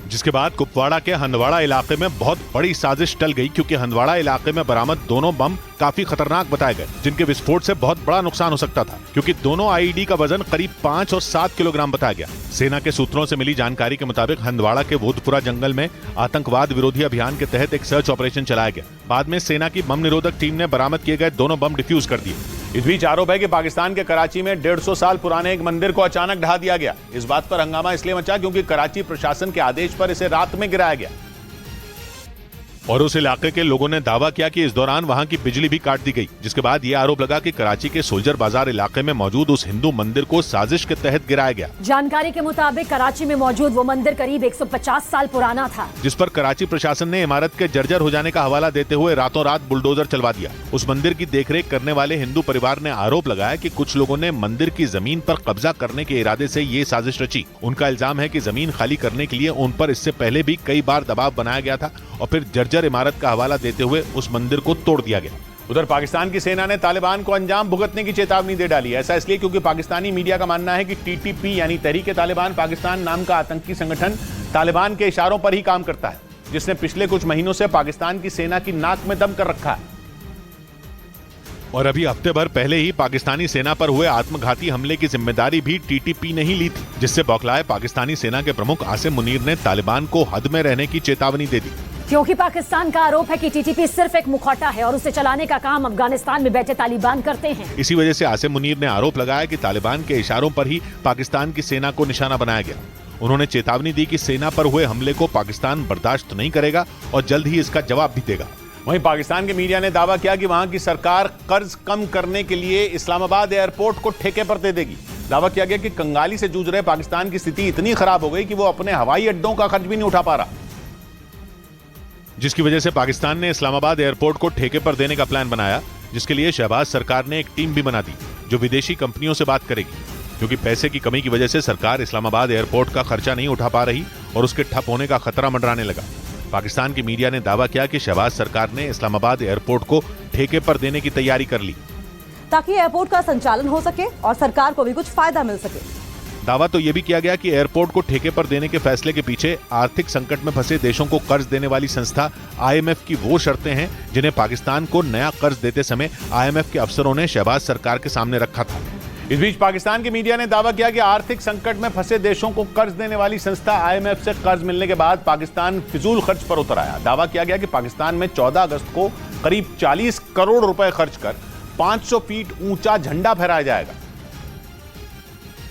जिसके बाद कुपवाड़ा के हंदवाड़ा इलाके में बहुत बड़ी साजिश टल गई, क्योंकि हंदवाड़ा इलाके में बरामद दोनों बम काफी खतरनाक बताए गए, जिनके विस्फोट से बहुत बड़ा नुकसान हो सकता था, क्योंकि दोनों आईईडी का वजन करीब 5 और 7 किलोग्राम बताया गया। सेना के सूत्रों से मिली जानकारी के मुताबिक हंदवाड़ा के वोधपुरा जंगल में आतंकवाद विरोधी अभियान के तहत एक सर्च ऑपरेशन चलाया गया। बाद में सेना की बम निरोधक टीम ने बरामद किए गए दोनों बम डिफ्यूज कर दिए। इस बीच आरोप है कि पाकिस्तान के कराची में 150 साल पुराने एक मंदिर को अचानक ढहा दिया गया। इस बात पर हंगामा इसलिए मचा क्योंकि कराची प्रशासन के आदेश पर इसे रात में गिराया गया और उस इलाके के लोगों ने दावा किया कि इस दौरान वहां की बिजली भी काट दी गई, जिसके बाद यह आरोप लगा कि कराची के सोल्जर बाजार इलाके में मौजूद उस हिंदू मंदिर को साजिश के तहत गिराया गया। जानकारी के मुताबिक कराची में मौजूद वो मंदिर करीब 150 साल पुराना था, जिस पर कराची प्रशासन ने इमारत के जर्जर हो जाने का हवाला देते हुए रातों रात बुलडोजर चलवा दिया। उस मंदिर की देखरेख करने वाले हिंदू परिवार ने आरोप लगाया कि कुछ लोगों ने मंदिर की जमीन पर कब्जा करने के इरादे से ये साजिश रची। उनका इल्जाम है कि जमीन खाली करने के लिए उन पर इससे पहले भी कई बार दबाव बनाया गया था और फिर जर्जर इमारत का हवाला देते हुए उस मंदिर को तोड़ दिया गया। उधर पाकिस्तान की सेना ने तालिबान को अंजाम भुगतने की चेतावनी दे डाली है। ऐसा इसलिए क्योंकि पाकिस्तानी मीडिया का मानना है कि टीटीपी यानी तहरीक तालिबान पाकिस्तान नाम का आतंकी संगठन तालिबान के इशारों पर ही काम करता है, जिसने पिछले कुछ महीनों से पाकिस्तान की सेना की नाक में दम कर रखा है। और अभी हफ्ते भर पहले ही पाकिस्तानी सेना पर हुए आत्मघाती हमले की जिम्मेदारी भी टीटीपी ने ही ली थी, जिससे बौखलाए पाकिस्तानी सेना के प्रमुख आसिम मुनीर ने तालिबान को हद में रहने की चेतावनी दे दी। क्योंकि पाकिस्तान का आरोप है कि टीटीपी सिर्फ एक मुखौटा है और उसे चलाने का काम अफगानिस्तान में बैठे तालिबान करते हैं। इसी वजह से आसिम मुनीर ने आरोप लगाया कि तालिबान के इशारों पर ही पाकिस्तान की सेना को निशाना बनाया गया। उन्होंने चेतावनी दी कि सेना पर हुए हमले को पाकिस्तान बर्दाश्त नहीं करेगा और जल्द ही इसका जवाब भी देगा। वहीं पाकिस्तान के मीडिया ने दावा किया कि वहां की सरकार कर्ज कम करने के लिए इस्लामाबाद एयरपोर्ट को ठेके पर दे देगी। दावा किया गया कि कंगाली से जूझ रहे पाकिस्तान की स्थिति इतनी खराब हो गई कि वो अपने हवाई अड्डों का खर्च भी नहीं उठा पा रहा, जिसकी वजह से पाकिस्तान ने इस्लामाबाद एयरपोर्ट को ठेके पर देने का प्लान बनाया, जिसके लिए शहबाज सरकार ने एक टीम भी बना दी जो विदेशी कंपनियों से बात करेगी, क्योंकि पैसे की कमी की वजह से सरकार इस्लामाबाद एयरपोर्ट का खर्चा नहीं उठा पा रही और उसके ठप होने का खतरा मंडराने लगा। पाकिस्तान की मीडिया ने दावा किया कि शहबाज सरकार ने इस्लामाबाद एयरपोर्ट को ठेके पर देने की तैयारी कर ली ताकि एयरपोर्ट का संचालन हो सके और सरकार को भी कुछ फायदा मिल सके। दावा तो यह भी किया गया कि एयरपोर्ट को ठेके पर देने के फैसले के पीछे आर्थिक संकट में फंसे देशों को कर्ज देने वाली संस्था IMF की वो शर्तें हैं जिन्हें पाकिस्तान को नया कर्ज देते समय IMF के अफसरों ने शहबाज सरकार के सामने रखा था। इस बीच पाकिस्तान की मीडिया ने दावा किया कि आर्थिक संकट में फंसे देशों को कर्ज देने वाली संस्था IMF से कर्ज मिलने के बाद पाकिस्तान फिजूल खर्च पर उतर आया। दावा किया गया कि पाकिस्तान में 14 अगस्त को करीब 40 करोड़ रुपए खर्च कर 500 फीट ऊंचा झंडा फहराया जाएगा,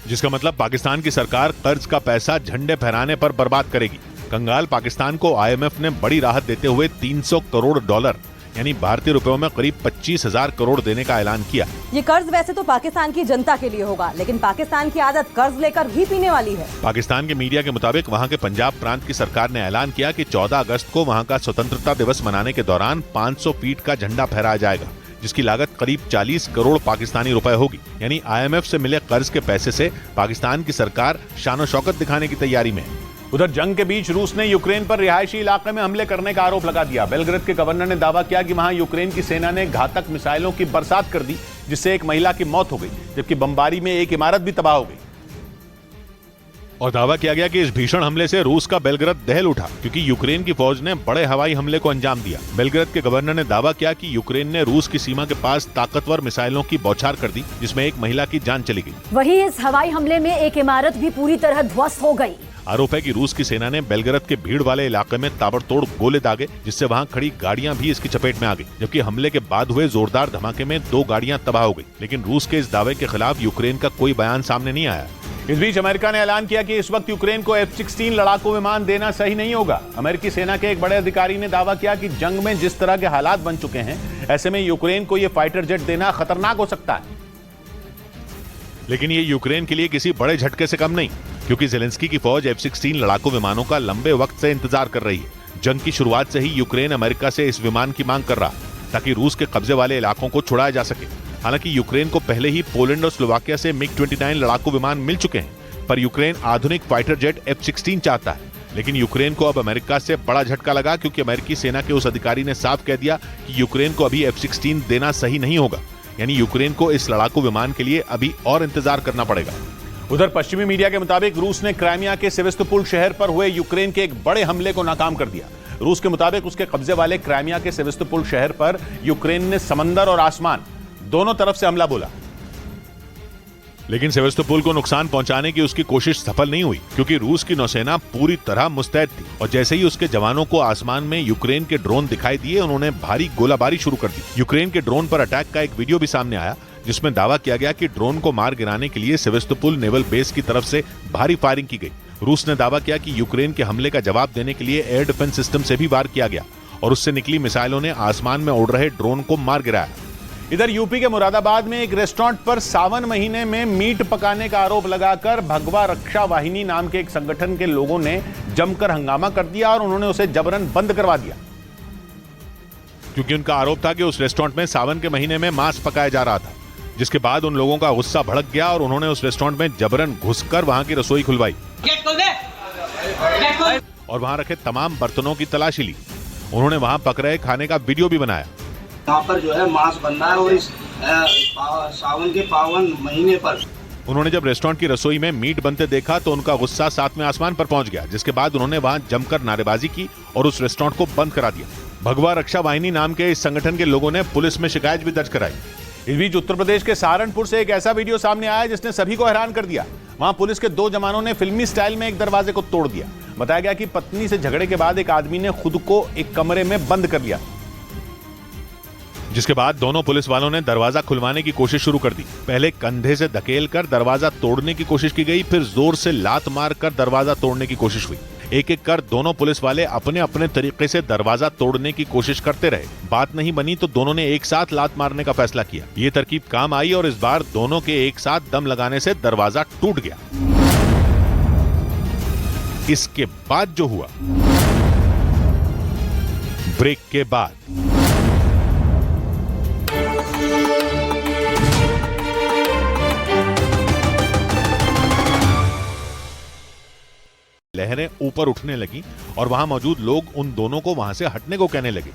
जिसका मतलब पाकिस्तान की सरकार कर्ज का पैसा झंडे फहराने पर बर्बाद करेगी। कंगाल पाकिस्तान को IMF ने बड़ी राहत देते हुए $300 करोड़ यानी भारतीय रुपयों में करीब 25,000 करोड़ देने का ऐलान किया। ये कर्ज वैसे तो पाकिस्तान की जनता के लिए होगा, लेकिन पाकिस्तान की आदत कर्ज लेकर भी पीने वाली है। पाकिस्तान के मीडिया के मुताबिक वहां के पंजाब प्रांत की सरकार ने ऐलान किया कि 14 अगस्त को वहां का स्वतंत्रता दिवस मनाने के दौरान 500 फीट का झंडा फहराया जाएगा, जिसकी लागत करीब 40 करोड़ पाकिस्तानी रुपए होगी। यानी IMF से मिले कर्ज के पैसे से पाकिस्तान की सरकार शान शौकत दिखाने की तैयारी में है। उधर जंग के बीच रूस ने यूक्रेन पर रिहायशी इलाके में हमले करने का आरोप लगा दिया। बेलग्रेड के गवर्नर ने दावा किया कि वहां यूक्रेन की सेना ने घातक मिसाइलों की बरसात कर दी, जिससे एक महिला की मौत हो गई, जबकि बमबारी में एक इमारत भी तबाह हो गई। और दावा किया गया कि इस भीषण हमले से रूस का बेलग्रेड दहल उठा, क्योंकि यूक्रेन की फौज ने बड़े हवाई हमले को अंजाम दिया। बेलग्रेड के गवर्नर ने दावा किया कि यूक्रेन ने रूस की सीमा के पास ताकतवर मिसाइलों की बौछार कर दी, जिसमें एक महिला की जान चली गई। वहीं इस हवाई हमले में एक इमारत भी पूरी तरह ध्वस्त हो गई। आरोप है कि रूस की सेना ने बेलग्रेड के भीड़ वाले इलाके में ताबड़तोड़ गोले दागे, जिससे वहां खड़ी गाड़ियां भी इसकी चपेट में आ गई, जबकि हमले के बाद हुए जोरदार धमाके में 2 गाड़ियां तबाह हो गई। लेकिन रूस के इस दावे के खिलाफ यूक्रेन का कोई बयान सामने नहीं आया। इस बीच अमेरिका ने ऐलान किया कि इस वक्त यूक्रेन को F-16 लड़ाकू विमान देना सही नहीं होगा। अमेरिकी सेना के एक बड़े अधिकारी ने दावा किया कि जंग में जिस तरह के हालात बन चुके हैं, ऐसे में यूक्रेन को यह फाइटर जेट देना खतरनाक हो सकता है। लेकिन ये यूक्रेन के लिए किसी बड़े झटके से कम नहीं, क्योंकि ज़ेलेंस्की की फौज F-16 लड़ाकू विमानों का लंबे वक्त से इंतजार कर रही है। जंग की शुरुआत से ही यूक्रेन अमेरिका से इस विमान की मांग कर रहा, ताकि रूस के कब्जे वाले इलाकों को छुड़ाया जा सके। हालांकि यूक्रेन को पहले ही पोलैंड और स्लोवाकिया से MiG-29 लड़ाकू विमान मिल चुके हैं, पर यूक्रेन आधुनिक फाइटर जेट F-16 चाहता है। लेकिन यूक्रेन को अब अमेरिका से बड़ा झटका लगा, क्योंकि अमेरिकी सेना के उस अधिकारी ने साफ कह दिया कि यूक्रेन को अभी F-16 देना सही नहीं होगा। यानी यूक्रेन को इस लड़ाकू विमान के लिए अभी और इंतजार करना पड़ेगा। उधर पश्चिमी मीडिया के मुताबिक रूस ने क्राइमिया के सेवेस्तोपोल शहर पर हुए यूक्रेन के एक बड़े हमले को नाकाम कर दिया। रूस के मुताबिक उसके कब्जे वाले क्राइमिया के सेवेस्तोपोल शहर पर यूक्रेन ने समंदर और आसमान दोनों तरफ से हमला बोला। लेकिन सेवेस्तोपोल को नुकसान पहुंचाने की उसकी कोशिश सफल नहीं हुई, क्योंकि रूस की नौसेना पूरी तरह मुस्तैद थी और जैसे ही उसके जवानों को आसमान में यूक्रेन के ड्रोन दिखाई दिए, उन्होंने भारी गोलाबारी शुरू कर दी। यूक्रेन के ड्रोन पर अटैक का एक वीडियो भी सामने आया, जिसमें दावा किया गया कि ड्रोन को मार गिराने के लिए सेवेस्तोपोल नेवल बेस की तरफ से भारी फायरिंग की गई। रूस ने दावा किया कि यूक्रेन के हमले का जवाब देने के लिए एयर डिफेंस सिस्टम से भी वार किया गया और उससे निकली मिसाइलों ने आसमान में उड़ रहे ड्रोन को मार गिराया। इधर यूपी के मुरादाबाद में एक रेस्टोरेंट पर सावन महीने में मीट पकाने का आरोप लगाकर भगवा रक्षा वाहिनी नाम के एक संगठन के लोगों ने जमकर हंगामा कर दिया और उन्होंने उसे जबरन बंद करवा दिया, क्योंकि उनका आरोप था कि उस रेस्टोरेंट में सावन के महीने में मांस पकाया जा रहा था। जिसके बाद उन लोगों का गुस्सा भड़क गया और उन्होंने उस रेस्टोरेंट में जबरन घुसकर वहां की रसोई खुलवाई और वहां रखे तमाम बर्तनों की तलाशी ली। उन्होंने वहां पक रहे खाने का वीडियो भी बनाया। यहाँ पर जो है मांस बन रहा है और इस सावन के पावन महीने पर उन्होंने जब रेस्टोरेंट की रसोई में मीट बनते देखा तो उनका गुस्सा 7वें आसमान पर पहुंच गया, जिसके बाद उन्होंने वहां जमकर नारेबाजी की और उस रेस्टोरेंट को बंद करा दिया। भगवा रक्षा वाहिनी नाम के इस संगठन के लोगों ने पुलिस में शिकायत भी दर्ज कराई। इस बीच उत्तर प्रदेश के सहारनपुर से एक ऐसा वीडियो सामने आया जिसने सभी को हैरान कर दिया। वहां पुलिस के 2 जवानों ने फिल्मी स्टाइल में एक दरवाजे को तोड़ दिया। बताया गया कि पत्नी से झगड़े के बाद एक आदमी ने खुद को एक कमरे में बंद कर लिया, जिसके बाद दोनों पुलिस वालों ने दरवाजा खुलवाने की कोशिश शुरू कर दी। पहले कंधे से धकेल कर दरवाजा तोड़ने की कोशिश की गई, फिर जोर से लात मार कर दरवाजा तोड़ने की कोशिश हुई। एक एक कर दोनों पुलिस वाले अपने अपने तरीके से दरवाजा तोड़ने की कोशिश करते रहे। बात नहीं बनी तो दोनों ने एक साथ लात मारने का फैसला किया। ये तरकीब काम आई और इस बार दोनों के एक साथ दम लगाने से दरवाजा टूट गया। इसके बाद जो हुआ, ब्रेक के बाद लहरें ऊपर उठने लगी और वहां मौजूद लोग उन दोनों को वहां से हटने को कहने लगे।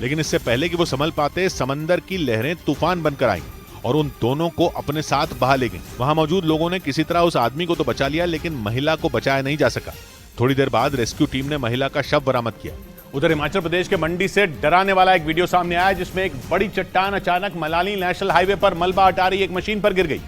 लेकिन इससे पहले कि वो संभल पाते, समंदर की लहरें तूफान बनकर आईं और उन दोनों को अपने साथ बहा ले गईं। वहां मौजूद लोगों ने किसी तरह उस आदमी को तो बचा लिया, लेकिन महिला को बचाया नहीं जा सका। थोड़ी देर बाद रेस्क्यू टीम ने महिला का शव बरामद किया। उधर हिमाचल प्रदेश के मंडी से डराने वाला एक वीडियो सामने आया, जिसमें एक बड़ी चट्टान अचानक मनाली नेशनल हाईवे पर मलबा हटा रही एक मशीन पर गिर गई,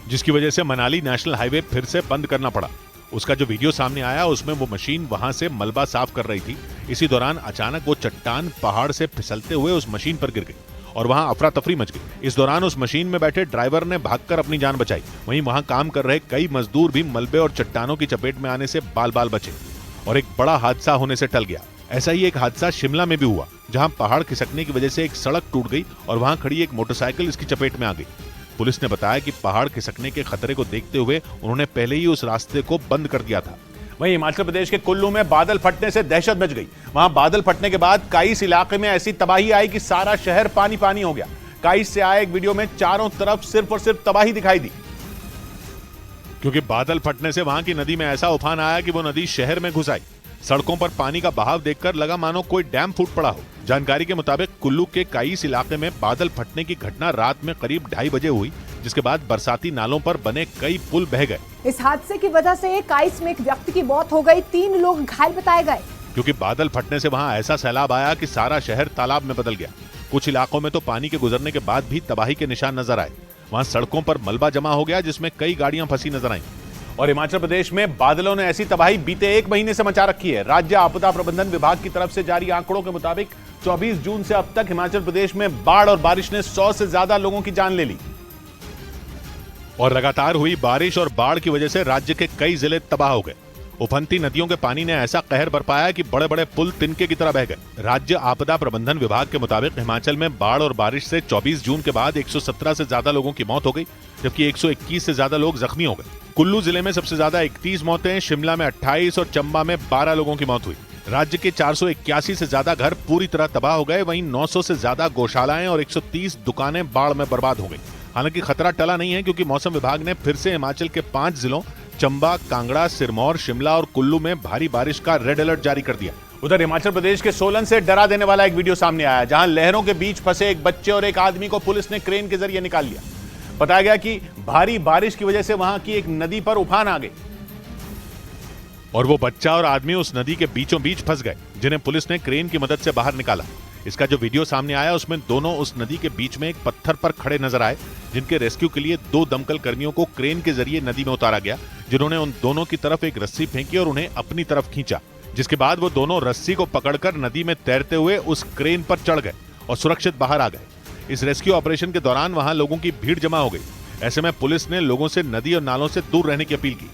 जिसकी वजह से मनाली नेशनल हाईवे फिर से बंद करना पड़ा। उसका जो वीडियो सामने आया उसमें वो मशीन वहां से मलबा साफ कर रही थी। इसी दौरान अचानक वो चट्टान पहाड़ से फिसलते हुए उस मशीन पर गिर गई और वहां अफरा तफरी मच गई। इस दौरान उस मशीन में बैठे ड्राइवर ने भागकर अपनी जान बचाई। वहीं वहां काम कर रहे कई मजदूर भी मलबे और चट्टानों की चपेट में आने से बाल बाल बचे और एक बड़ा हादसा होने से टल गया। ऐसा ही एक हादसा शिमला में भी हुआ, जहां पहाड़ खिसकने की वजह से एक सड़क टूट गई और वहां खड़ी एक मोटरसाइकिल इसकी चपेट में आ गई। पुलिस ने बताया कि पहाड़ खिसकने के खतरे को देखते हुए उन्होंने पहले ही उस रास्ते को बंद कर दिया था। वहीं हिमाचल प्रदेश के कुल्लू में बादल फटने से दहशत मच गई। वहां बादल फटने के बाद काईस इलाके में ऐसी तबाही आई कि सारा शहर पानी पानी हो गया। काईस से आए एक वीडियो में चारों तरफ सिर्फ और सिर्फ तबाही दिखाई दी, क्योंकि बादल फटने से वहां की नदी में ऐसा उफान आया कि वो नदी शहर में घुस आई। सड़कों पर पानी का बहाव देखकर लगा मानो कोई डैम फूट पड़ा हो। जानकारी के मुताबिक कुल्लू के काईस इलाके में बादल फटने की घटना रात में करीब 2:30 बजे हुई, जिसके बाद बरसाती नालों पर बने कई पुल बह गए। इस हादसे की वजह से काईस में एक व्यक्ति की मौत हो गई, 3 लोग घायल बताए गए। क्योंकि बादल फटने से वहां ऐसा सैलाब आया कि सारा शहर तालाब में बदल गया। कुछ इलाकों में तो पानी के गुजरने के बाद भी तबाही के निशान नजर आए। वहां सड़कों पर मलबा जमा हो गया, जिसमें कई गाड़ियां फंसी नजर आईं। और हिमाचल प्रदेश में बादलों ने ऐसी तबाही बीते 1 महीने से मचा रखी है। राज्य आपदा प्रबंधन विभाग की तरफ से जारी आंकड़ों के मुताबिक 24 जून से अब तक हिमाचल प्रदेश में बाढ़ और बारिश ने 100 से ज्यादा लोगों की जान ले ली। और लगातार हुई बारिश और बाढ़ की वजह से राज्य के कई जिले तबाह हो गए। उफनती नदियों के पानी ने ऐसा कहर बरपाया कि बड़े बड़े पुल तिनके की तरह बह गए। राज्य आपदा प्रबंधन विभाग के मुताबिक हिमाचल में बाढ़ और बारिश से 24 जून के बाद 117 से ज्यादा लोगों की मौत हो गई, जबकि 121 से ज्यादा लोग जख्मी हो गए। कुल्लू जिले में सबसे ज्यादा 31 मौतें, शिमला में 28 और चंबा में 12 लोगों की मौत हुई। राज्य के 481 से ज्यादा घर पूरी तरह तबाह हो गए। वहीं 900 से ज्यादा गौशालाएं और 130 दुकानें बाढ़ में बर्बाद हो गई। हालांकि खतरा टला नहीं है, क्योंकि मौसम विभाग ने फिर से हिमाचल के 5 जिलों चंबा, कांगड़ा, सिरमौर, शिमला और कुल्लू में भारी बारिश का रेड अलर्ट जारी कर दिया। उधर हिमाचल प्रदेश के सोलन से डरा देने वाला एक वीडियो सामने आया, जहां लहरों के बीच फंसे एक बच्चे और एक आदमी को पुलिस ने क्रेन के जरिए निकाल लिया। बताया गया कि भारी बारिश की वजह से वहां की एक नदी पर उफान आ गई और वो बच्चा और आदमी उस नदी के बीचों बीच फंस गए, जिन्हें पुलिस ने क्रेन की मदद से बाहर निकाला। इसका जो वीडियो सामने आया उसमें दोनों उस नदी के बीच में एक पत्थर पर खड़े नजर आए, जिनके रेस्क्यू के लिए 2 दमकल कर्मियों को क्रेन के जरिए नदी में उतारा गया, जिन्होंने उन दोनों की तरफ एक रस्सी फेंकी और उन्हें अपनी तरफ खींचा, जिसके बाद वो दोनों रस्सी को पकड़कर नदी में तैरते हुए उस क्रेन पर चढ़ गए और सुरक्षित बाहर आ गए। इस रेस्क्यू ऑपरेशन के दौरान वहां लोगों की भीड़ जमा हो गई। ऐसे में पुलिस ने लोगों से नदी और नालों से दूर रहने की अपील की।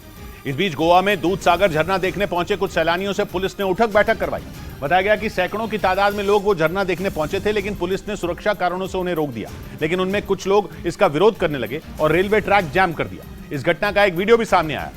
इस बीच गोवा में दूधसागर झरना देखने पहुंचे कुछ सैलानियों से पुलिस ने उठक बैठक करवाई। बताया गया कि सैकड़ों की तादाद में लोग वो झरना देखने पहुंचे थे, लेकिन पुलिस ने सुरक्षा कारणों से उन्हें रोक दिया। लेकिन उनमें कुछ लोग इसका विरोध करने लगे और रेलवे ट्रैक जाम कर दिया। इस घटना का एक वीडियो भी सामने आया,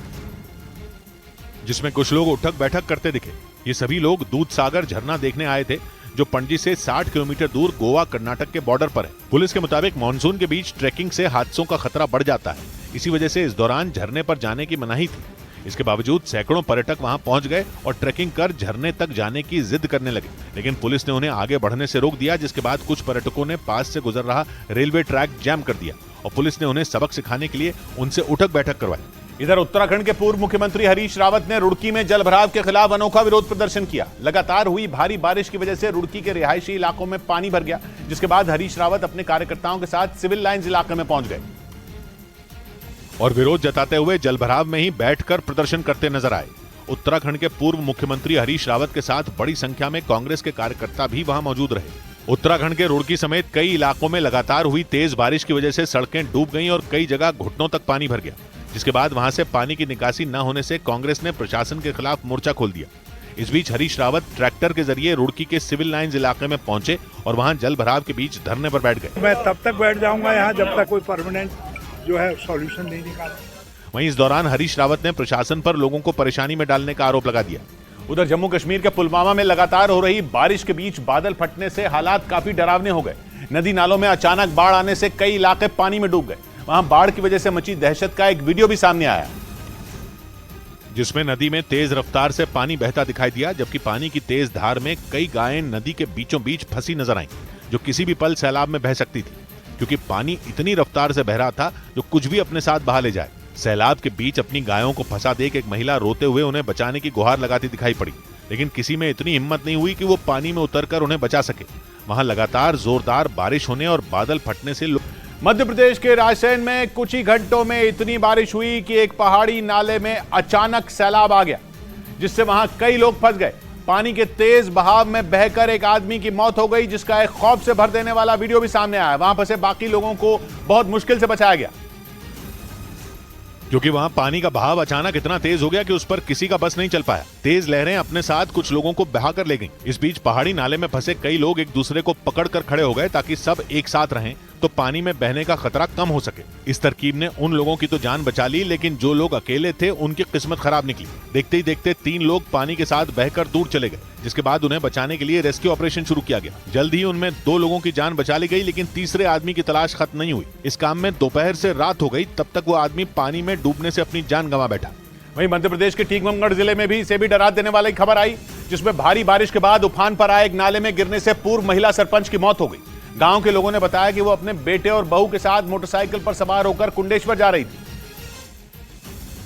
जिसमें कुछ लोग उठक बैठक करते दिखे। ये सभी लोग दूधसागर झरना देखने आए थे, जो पणजी से 60 किलोमीटर दूर गोवा कर्नाटक के बॉर्डर पर है। पुलिस के मुताबिक मानसून के बीच ट्रैकिंग से हादसों का खतरा बढ़ जाता है, इसी वजह से इस दौरान झरने पर जाने की मनाही थी। इसके बावजूद सैकड़ों पर्यटक वहां पहुंच गए और ट्रैकिंग कर झरने तक जाने की जिद करने लगे, लेकिन पुलिस ने उन्हें आगे बढ़ने से रोक दिया, जिसके बाद कुछ पर्यटकों ने पास से गुजर रहा रेलवे ट्रैक जाम कर दिया और पुलिस ने उन्हें सबक सिखाने के लिए उनसे उठक बैठक करवाई। इधर उत्तराखंड के पूर्व मुख्यमंत्री हरीश रावत ने रुड़की में जलभराव के खिलाफ अनोखा विरोध प्रदर्शन किया। लगातार हुई भारी बारिश की वजह से रुड़की के रिहायशी इलाकों में पानी भर गया, जिसके बाद हरीश रावत अपने कार्यकर्ताओं के साथ सिविल लाइंस इलाके में पहुंच गए और विरोध जताते हुए जलभराव में ही बैठकर प्रदर्शन करते नजर आए। उत्तराखंड के पूर्व मुख्यमंत्री हरीश रावत के साथ बड़ी संख्या में कांग्रेस के कार्यकर्ता भी वहां मौजूद रहे। उत्तराखंड के रुड़की समेत कई इलाकों में लगातार हुई तेज बारिश की वजह से सड़कें डूब गईं और कई जगह घुटनों तक पानी भर गया। जिसके बाद वहां से पानी की निकासी न होने से कांग्रेस ने प्रशासन के खिलाफ मोर्चा खोल दिया। इस बीच हरीश रावत ट्रैक्टर के जरिए रुड़की के सिविल लाइंस इलाके में पहुंचे और वहां जल भराव के बीच धरने पर बैठ गए। मैं तब तक बैठ जाऊंगा यहाँ जब तक कोई परमानेंट जो है सॉल्यूशन नहीं निकाला। वहीं इस दौरान हरीश रावत ने प्रशासन पर लोगों को परेशानी में डालने का आरोप लगा दिया। उधर जम्मू कश्मीर के पुलवामा में लगातार हो रही बारिश के बीच बादल फटने से हालात काफी डरावने हो गए। नदी नालों में अचानक बाढ़ आने से कई इलाके पानी में डूब गए। वहां बाढ़ की वजह से मची दहशत का एक वीडियो भी सामने आया, जिसमें नदी में तेज रफ्तार से पानी बहता दिखाई दिया, जबकि पानी की तेज धार में कई गायें नदी के बीचों बीच फंसी नजर आईं, जो किसी भी पल सैलाब में बह सकती थी, क्योंकि पानी इतनी रफ्तार से बह रहा था जो कुछ भी अपने साथ बहा ले जाए। सैलाब के बीच अपनी गायों को फंसा देख एक महिला रोते हुए उन्हें बचाने की गुहार लगाती दिखाई पड़ी, लेकिन किसी में इतनी हिम्मत नहीं हुई कि वो पानी में उतरकर उन्हें बचा सके। वहां लगातार जोरदार बारिश होने और बादल फटने से मध्य प्रदेश के रायसेन में कुछ ही घंटों में इतनी बारिश हुई कि एक पहाड़ी नाले में अचानक सैलाब आ गया, जिससे वहां कई लोग फंस गए। पानी के तेज बहाव में बहकर एक आदमी की मौत हो गई, जिसका एक खौफ से भर देने वाला वीडियो भी सामने आया। वहां फंसे बाकी लोगों को बहुत मुश्किल से बचाया गया, क्योंकि वहां पानी का बहाव अचानक इतना तेज हो गया कि उस पर किसी का बस नहीं चल पाया। तेज लहरें अपने साथ कुछ लोगों को बहा कर ले गईं। इस बीच पहाड़ी नाले में फंसे कई लोग एक दूसरे को पकड़कर खड़े हो गए ताकि सब एक साथ रहें तो पानी में बहने का खतरा कम हो सके। इस तरकीब ने उन लोगों की तो जान बचा ली, लेकिन जो लोग अकेले थे उनकी किस्मत खराब निकली। देखते ही देखते 3 लोग पानी के साथ बहकर दूर चले गए, जिसके बाद उन्हें बचाने के लिए रेस्क्यू ऑपरेशन शुरू किया गया। जल्द ही उनमें 2 लोगों की जान बचा ली गई, लेकिन तीसरे आदमी की तलाश खत्म नहीं हुई। इस काम में दोपहर से रात हो गई, तब तक वो आदमी पानी में डूबने से अपनी जान गंवा बैठा। वहीं मध्य प्रदेश के टीकमगढ़ जिले में भी इसे भी डरा देने वाली खबर आई, जिसमें भारी बारिश के बाद उफान पर आए एक नाले में गिरने से पूर्व महिला सरपंच की मौत हो गई। गांव के लोगों ने बताया कि वो अपने बेटे और बहू के साथ मोटरसाइकिल पर सवार होकर कुंडेश्वर जा रही थी,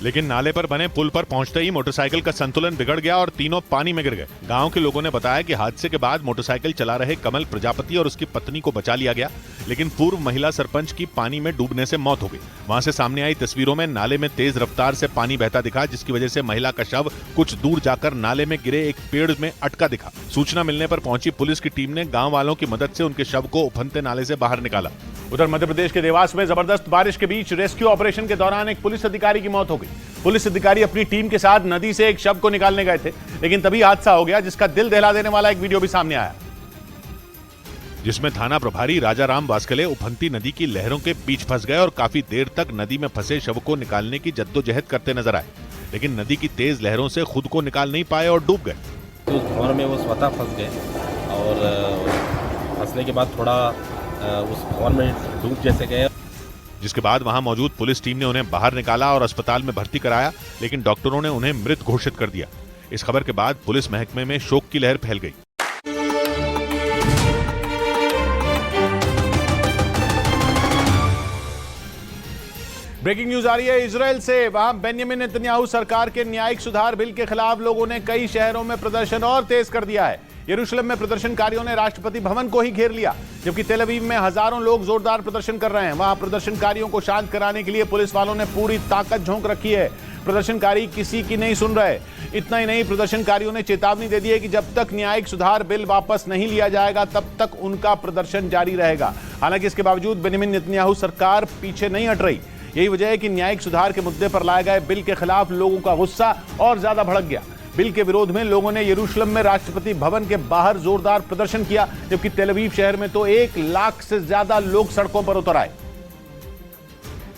लेकिन नाले पर बने पुल पर पहुंचते ही मोटरसाइकिल का संतुलन बिगड़ गया और तीनों पानी में गिर गए। गांव के लोगों ने बताया कि हादसे के बाद मोटरसाइकिल चला रहे कमल प्रजापति और उसकी पत्नी को बचा लिया गया, लेकिन पूर्व महिला सरपंच की पानी में डूबने से मौत हो गई। वहां से सामने आई तस्वीरों में नाले में तेज रफ्तार से पानी बहता दिखा, जिसकी वजह से महिला का शव कुछ दूर जाकर नाले में गिरे एक पेड़ में अटका दिखा। सूचना मिलने पर पहुंची पुलिस की टीम ने गाँव वालों की मदद से उनके शव को उफनते नाले से बाहर निकाला। उधर मध्य प्रदेश के देवास में जबरदस्त बारिश के बीच रेस्क्यू ऑपरेशन के दौरान एक पुलिस अधिकारी की मौत हो गई। पुलिस अधिकारी अपनी टीम के साथ नदी से एक शव को निकालने गए थे, लेकिन तभी हादसा हो गया, जिसका दिल दहला देने वाला एक वीडियो भी सामने आया, जिसमें थाना प्रभारी राजाराम वास्कले उफनती नदी की लहरों के बीच फंस गए और काफी देर तक नदी में फंसे शव को निकालने की जद्दोजहद करते नजर आए, लेकिन नदी की तेज लहरों से खुद को निकाल नहीं पाए और डूब गए। तो उस भंवर में वो स्वतः फंस गए और फंसने के बाद थोड़ा उस भंवर में डूब जैसे गए, जिसके बाद वहां मौजूद पुलिस टीम ने उन्हें बाहर निकाला और अस्पताल में भर्ती कराया, लेकिन डॉक्टरों ने उन्हें मृत घोषित कर दिया। इस खबर के बाद पुलिस महकमे में शोक की लहर फैल गई। ब्रेकिंग न्यूज आ रही है इजराइल से। वहां बेंजामिन नेतन्याहू सरकार के न्यायिक सुधार बिल के खिलाफ लोगों ने कई शहरों में प्रदर्शन और तेज कर दिया है। यरूशलेम में प्रदर्शनकारियों ने राष्ट्रपति भवन को ही घेर लिया, जबकि तेल अवीव में हजारों लोग जोरदार प्रदर्शन कर रहे हैं। वहां प्रदर्शनकारियों को शांत कराने के लिए पुलिस वालों ने पूरी ताकत झोंक रखी है। प्रदर्शनकारी किसी की नहीं सुन रहे। इतना ही नहीं, प्रदर्शनकारियों ने चेतावनी दे दी है कि जब तक न्यायिक सुधार बिल वापस नहीं लिया जाएगा तब तक उनका प्रदर्शन जारी रहेगा। हालांकि इसके बावजूद बेंजामिन नेतन्याहू सरकार पीछे नहीं हट रही। यही वजह है कि न्यायिक सुधार के मुद्दे पर लाए गए बिल के खिलाफ लोगों का गुस्सा और ज्यादा भड़क गया। बिल के विरोध में लोगों ने यरूशलेम में राष्ट्रपति भवन के बाहर जोरदार प्रदर्शन किया, जबकि तेल अवीव शहर में तो 1 लाख से ज्यादा लोग सड़कों पर उतर आए,